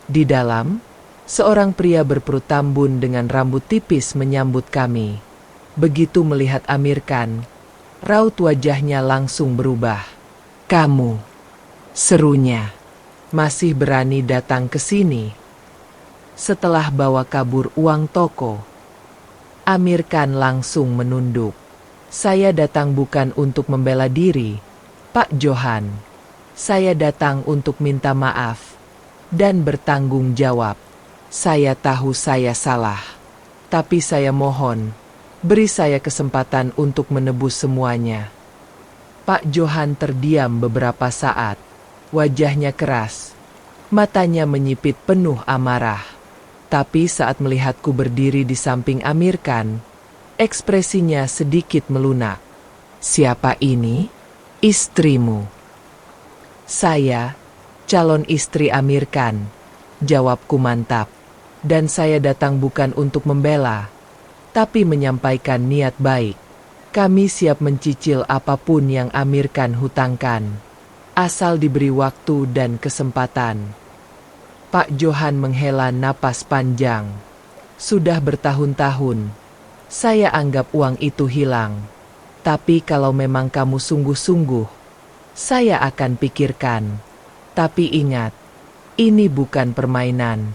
Di dalam, seorang pria berperut tambun dengan rambut tipis menyambut kami. Begitu melihat Amir Khan, raut wajahnya langsung berubah. "Kamu," serunya, "masih berani datang ke sini?" Setelah bawa kabur uang toko, Amir Khan langsung menunduk. "Saya datang bukan untuk membela diri, Pak Johan. Saya datang untuk minta maaf dan bertanggung jawab. Saya tahu saya salah, tapi saya mohon, beri saya kesempatan untuk menebus semuanya." Pak Johan terdiam beberapa saat. Wajahnya keras, matanya menyipit penuh amarah. Tapi saat melihatku berdiri di samping Amir Khan, ekspresinya sedikit melunak. "Siapa ini?" "Istrimu." "Saya, calon istri Amir Khan," jawabku mantap. "Dan saya datang bukan untuk membela, tapi menyampaikan niat baik. Kami siap mencicil apapun yang Amir Khan hutangkan, asal diberi waktu dan kesempatan." Pak Johan menghela napas panjang. "Sudah bertahun-tahun saya anggap uang itu hilang. Tapi kalau memang kamu sungguh-sungguh, saya akan pikirkan. Tapi ingat, ini bukan permainan.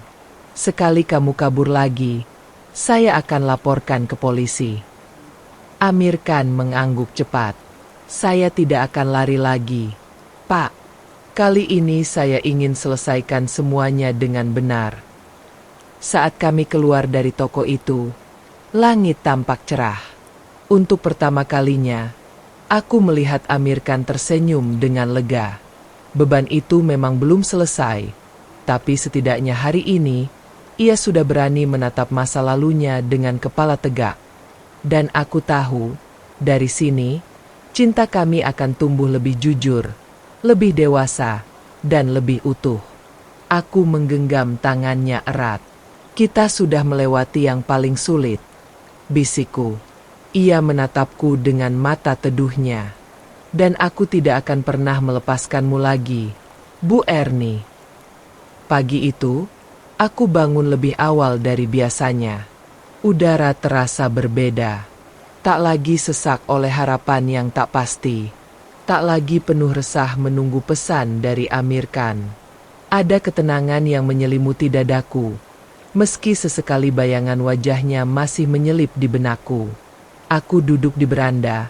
Sekali kamu kabur lagi, saya akan laporkan ke polisi." Amir Khan mengangguk cepat. "Saya tidak akan lari lagi, Pak. Kali ini saya ingin selesaikan semuanya dengan benar." Saat kami keluar dari toko itu, langit tampak cerah. Untuk pertama kalinya, aku melihat Amir Khan tersenyum dengan lega. Beban itu memang belum selesai, tapi setidaknya hari ini, ia sudah berani menatap masa lalunya dengan kepala tegak. Dan aku tahu, dari sini, cinta kami akan tumbuh lebih jujur, lebih dewasa, dan lebih utuh. Aku menggenggam tangannya erat. "Kita sudah melewati yang paling sulit," bisikku. Ia menatapku dengan mata teduhnya. "Dan aku tidak akan pernah melepaskanmu lagi, Bu Ernie." Pagi itu, aku bangun lebih awal dari biasanya. Udara terasa berbeda. Tak lagi sesak oleh harapan yang tak pasti. Tak lagi penuh resah menunggu pesan dari Amir Khan. Ada ketenangan yang menyelimuti dadaku, meski sesekali bayangan wajahnya masih menyelip di benakku. Aku duduk di beranda,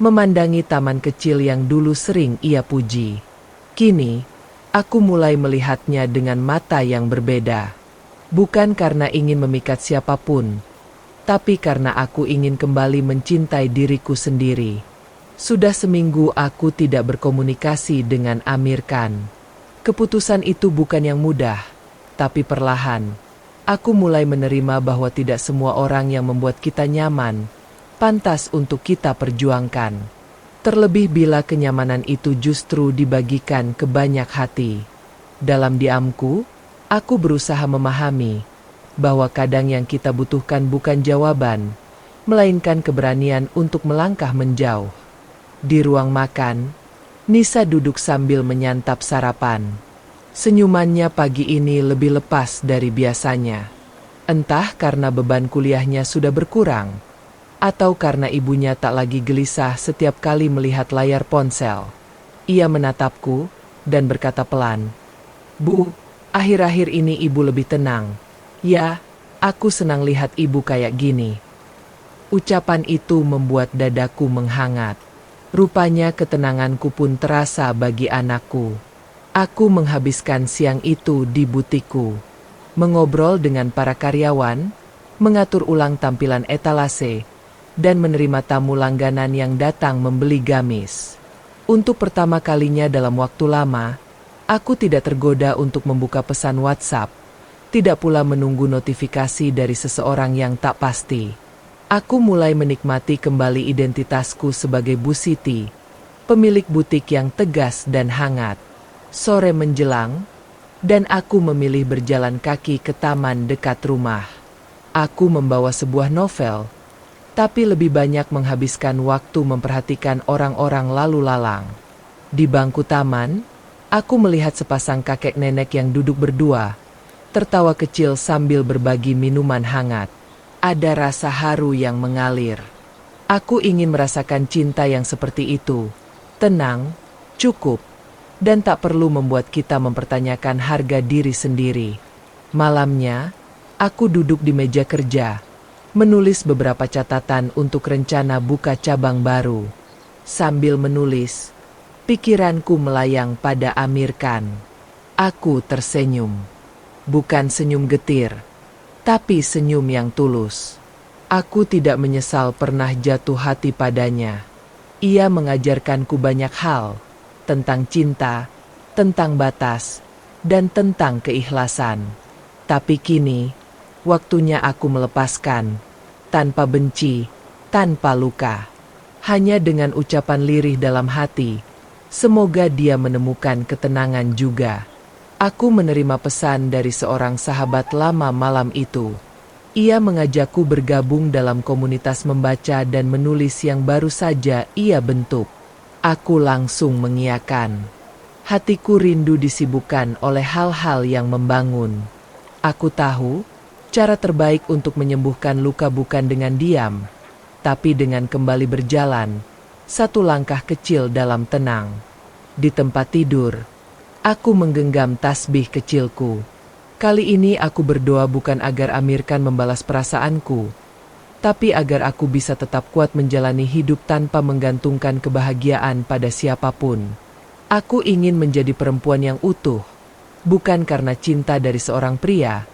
memandangi taman kecil yang dulu sering ia puji. Kini, aku mulai melihatnya dengan mata yang berbeda. Bukan karena ingin memikat siapapun, tapi karena aku ingin kembali mencintai diriku sendiri. Sudah seminggu aku tidak berkomunikasi dengan Amir Khan. Keputusan itu bukan yang mudah, tapi perlahan, aku mulai menerima bahwa tidak semua orang yang membuat kita nyaman, pantas untuk kita perjuangkan. Terlebih bila kenyamanan itu justru dibagikan ke banyak hati. Dalam diamku, aku berusaha memahami bahwa kadang yang kita butuhkan bukan jawaban, melainkan keberanian untuk melangkah menjauh. Di ruang makan, Nisa duduk sambil menyantap sarapan. Senyumannya pagi ini lebih lepas dari biasanya. Entah karena beban kuliahnya sudah berkurang, atau karena ibunya tak lagi gelisah setiap kali melihat layar ponsel. Ia menatapku dan berkata pelan, "Bu, akhir-akhir ini ibu lebih tenang." "Ya, aku senang lihat ibu kayak gini." Ucapan itu membuat dadaku menghangat. Rupanya ketenanganku pun terasa bagi anakku. Aku menghabiskan siang itu di butikku, mengobrol dengan para karyawan, mengatur ulang tampilan etalase, dan menerima tamu langganan yang datang membeli gamis. Untuk pertama kalinya dalam waktu lama, aku tidak tergoda untuk membuka pesan WhatsApp, tidak pula menunggu notifikasi dari seseorang yang tak pasti. Aku mulai menikmati kembali identitasku sebagai Bu Siti, pemilik butik yang tegas dan hangat. Sore menjelang, dan aku memilih berjalan kaki ke taman dekat rumah. Aku membawa sebuah novel, tapi lebih banyak menghabiskan waktu memperhatikan orang-orang lalu lalang. Di bangku taman, aku melihat sepasang kakek nenek yang duduk berdua, tertawa kecil sambil berbagi minuman hangat. Ada rasa haru yang mengalir. Aku ingin merasakan cinta yang seperti itu. Tenang, cukup, dan tak perlu membuat kita mempertanyakan harga diri sendiri. Malamnya, aku duduk di meja kerja, menulis beberapa catatan untuk rencana buka cabang baru. Sambil menulis, pikiranku melayang pada Amir Khan. Aku tersenyum. Bukan senyum getir, tapi senyum yang tulus. Aku tidak menyesal pernah jatuh hati padanya. Ia mengajarkanku banyak hal, tentang cinta, tentang batas, dan tentang keikhlasan. Tapi kini, waktunya aku melepaskan, tanpa benci, tanpa luka. Hanya dengan ucapan lirih dalam hati, semoga dia menemukan ketenangan juga. Aku menerima pesan dari seorang sahabat lama malam itu. Ia mengajakku bergabung dalam komunitas membaca dan menulis yang baru saja ia bentuk. Aku langsung mengiyakan. Hatiku rindu disibukkan oleh hal-hal yang membangun. Aku tahu, cara terbaik untuk menyembuhkan luka bukan dengan diam, tapi dengan kembali berjalan, satu langkah kecil dalam tenang. Di tempat tidur, aku menggenggam tasbih kecilku. Kali ini aku berdoa bukan agar Amir Khan membalas perasaanku, tapi agar aku bisa tetap kuat menjalani hidup tanpa menggantungkan kebahagiaan pada siapapun. Aku ingin menjadi perempuan yang utuh, bukan karena cinta dari seorang pria,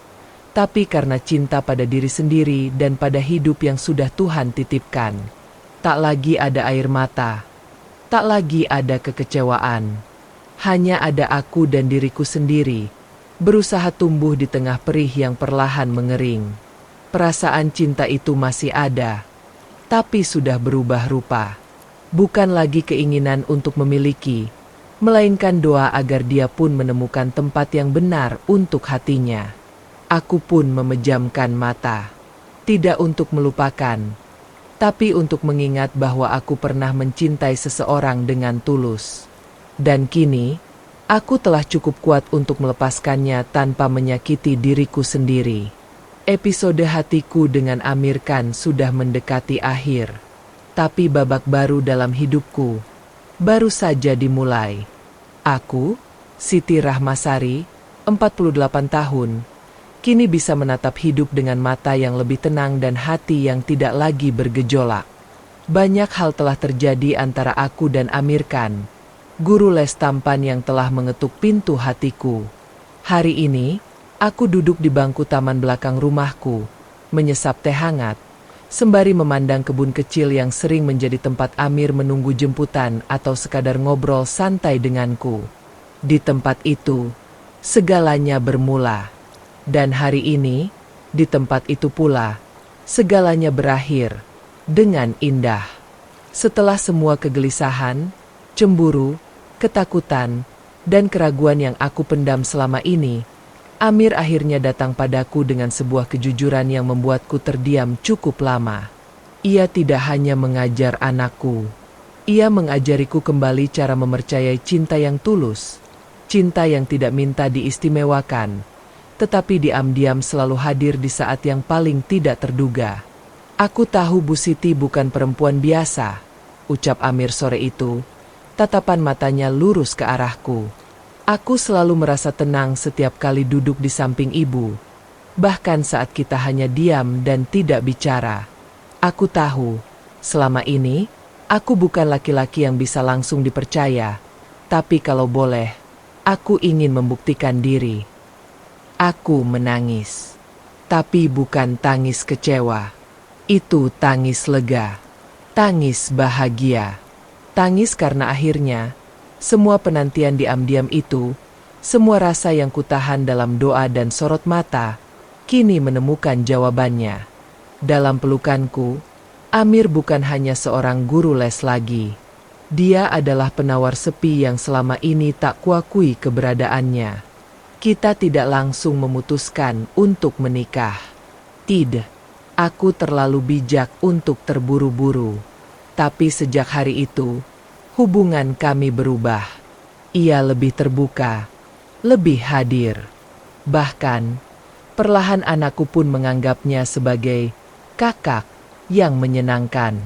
tapi karena cinta pada diri sendiri dan pada hidup yang sudah Tuhan titipkan. Tak lagi ada air mata, tak lagi ada kekecewaan. Hanya ada aku dan diriku sendiri, berusaha tumbuh di tengah perih yang perlahan mengering. Perasaan cinta itu masih ada, tapi sudah berubah rupa. Bukan lagi keinginan untuk memiliki, melainkan doa agar dia pun menemukan tempat yang benar untuk hatinya. Aku pun memejamkan mata, tidak untuk melupakan, tapi untuk mengingat bahwa aku pernah mencintai seseorang dengan tulus. Dan kini, aku telah cukup kuat untuk melepaskannya tanpa menyakiti diriku sendiri. Episode hatiku dengan Amir Khan sudah mendekati akhir. Tapi babak baru dalam hidupku baru saja dimulai. Aku, Siti Rahmasari, 48 tahun, kini bisa menatap hidup dengan mata yang lebih tenang dan hati yang tidak lagi bergejolak. Banyak hal telah terjadi antara aku dan Amir Khan, guru les tampan yang telah mengetuk pintu hatiku. Hari ini, aku duduk di bangku taman belakang rumahku, menyesap teh hangat, sembari memandang kebun kecil yang sering menjadi tempat Amir menunggu jemputan atau sekadar ngobrol santai denganku. Di tempat itu, segalanya bermula. Dan hari ini, di tempat itu pula, segalanya berakhir dengan indah. Setelah semua kegelisahan, cemburu, ketakutan, dan keraguan yang aku pendam selama ini, Amir akhirnya datang padaku dengan sebuah kejujuran yang membuatku terdiam cukup lama. Ia tidak hanya mengajar anakku, ia mengajariku kembali cara mempercayai cinta yang tulus, cinta yang tidak minta diistimewakan, tetapi diam-diam selalu hadir di saat yang paling tidak terduga. Aku tahu Bu Siti bukan perempuan biasa, ucap Amir sore itu. Tatapan matanya lurus ke arahku. Aku selalu merasa tenang setiap kali duduk di samping ibu, bahkan saat kita hanya diam dan tidak bicara. Aku tahu, selama ini, aku bukan laki-laki yang bisa langsung dipercaya, tapi kalau boleh, aku ingin membuktikan diri. Aku menangis, tapi bukan tangis kecewa. Itu tangis lega, tangis bahagia, tangis karena akhirnya semua penantian diam-diam itu, semua rasa yang kutahan dalam doa dan sorot mata, kini menemukan jawabannya. Dalam pelukanku, Amir bukan hanya seorang guru les lagi. Dia adalah penawar sepi yang selama ini tak kuakui keberadaannya. Kita tidak langsung memutuskan untuk menikah. Tidak, aku terlalu bijak untuk terburu-buru. Tapi sejak hari itu, hubungan kami berubah. Ia lebih terbuka, lebih hadir. Bahkan, perlahan anakku pun menganggapnya sebagai kakak yang menyenangkan.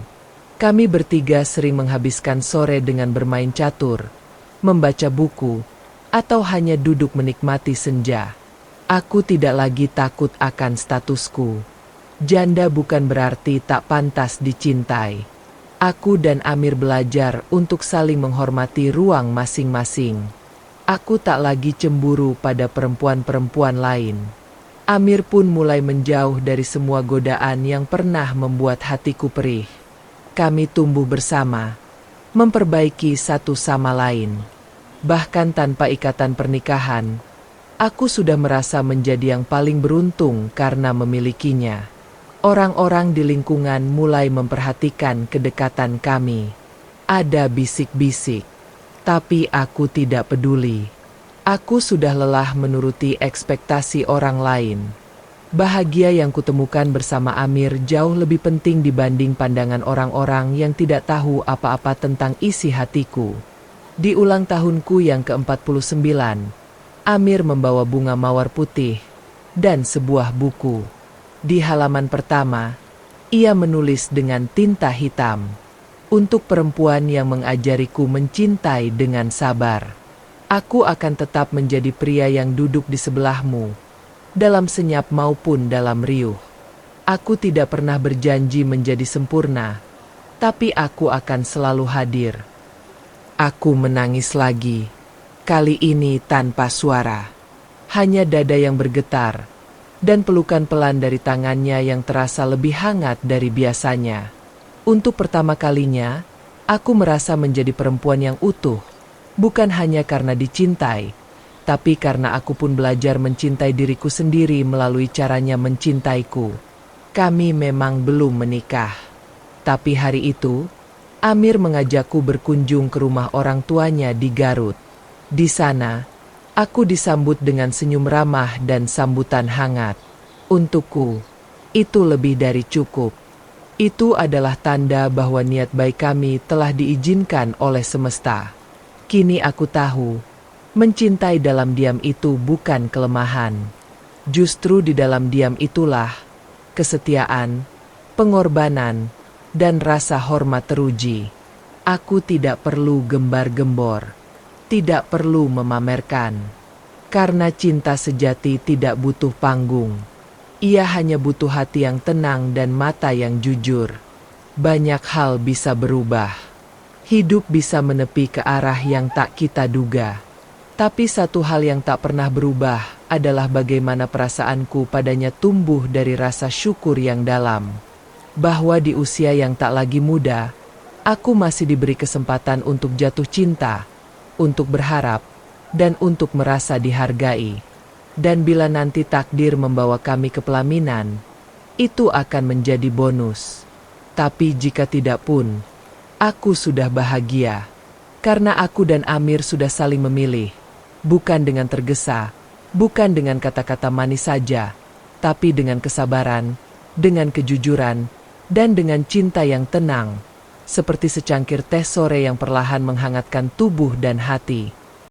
Kami bertiga sering menghabiskan sore dengan bermain catur, membaca buku, atau hanya duduk menikmati senja. Aku tidak lagi takut akan statusku. Janda bukan berarti tak pantas dicintai. Aku dan Amir belajar untuk saling menghormati ruang masing-masing. Aku tak lagi cemburu pada perempuan-perempuan lain. Amir pun mulai menjauh dari semua godaan yang pernah membuat hatiku perih. Kami tumbuh bersama, memperbaiki satu sama lain. Bahkan tanpa ikatan pernikahan, aku sudah merasa menjadi yang paling beruntung karena memilikinya. Orang-orang di lingkungan mulai memperhatikan kedekatan kami. Ada bisik-bisik, tapi aku tidak peduli. Aku sudah lelah menuruti ekspektasi orang lain. Bahagia yang kutemukan bersama Amir jauh lebih penting dibanding pandangan orang-orang yang tidak tahu apa-apa tentang isi hatiku. Di ulang tahunku yang ke-49, Amir membawa bunga mawar putih dan sebuah buku. Di halaman pertama, ia menulis dengan tinta hitam, "Untuk perempuan yang mengajariku mencintai dengan sabar. Aku akan tetap menjadi pria yang duduk di sebelahmu, dalam senyap maupun dalam riuh. Aku tidak pernah berjanji menjadi sempurna, tapi aku akan selalu hadir." Aku menangis lagi, kali ini tanpa suara. Hanya dada yang bergetar, dan pelukan pelan dari tangannya yang terasa lebih hangat dari biasanya. Untuk pertama kalinya, aku merasa menjadi perempuan yang utuh, bukan hanya karena dicintai, tapi karena aku pun belajar mencintai diriku sendiri melalui caranya mencintaiku. Kami memang belum menikah, tapi hari itu, Amir mengajakku berkunjung ke rumah orang tuanya di Garut. Di sana, aku disambut dengan senyum ramah dan sambutan hangat. Untukku, itu lebih dari cukup. Itu adalah tanda bahwa niat baik kami telah diizinkan oleh semesta. Kini aku tahu, mencintai dalam diam itu bukan kelemahan. Justru di dalam diam itulah kesetiaan, pengorbanan, dan rasa hormat teruji. Aku tidak perlu gembar-gembor, tidak perlu memamerkan. Karena cinta sejati tidak butuh panggung. Ia hanya butuh hati yang tenang dan mata yang jujur. Banyak hal bisa berubah. Hidup bisa menepi ke arah yang tak kita duga. Tapi satu hal yang tak pernah berubah adalah bagaimana perasaanku padanya tumbuh dari rasa syukur yang dalam. Bahwa di usia yang tak lagi muda, aku masih diberi kesempatan untuk jatuh cinta, untuk berharap, dan untuk merasa dihargai. Dan bila nanti takdir membawa kami ke pelaminan, itu akan menjadi bonus. Tapi jika tidak pun, aku sudah bahagia. Karena aku dan Amir sudah saling memilih, bukan dengan tergesa, bukan dengan kata-kata manis saja, tapi dengan kesabaran, dengan kejujuran, dan dengan cinta yang tenang, seperti secangkir teh sore yang perlahan menghangatkan tubuh dan hati.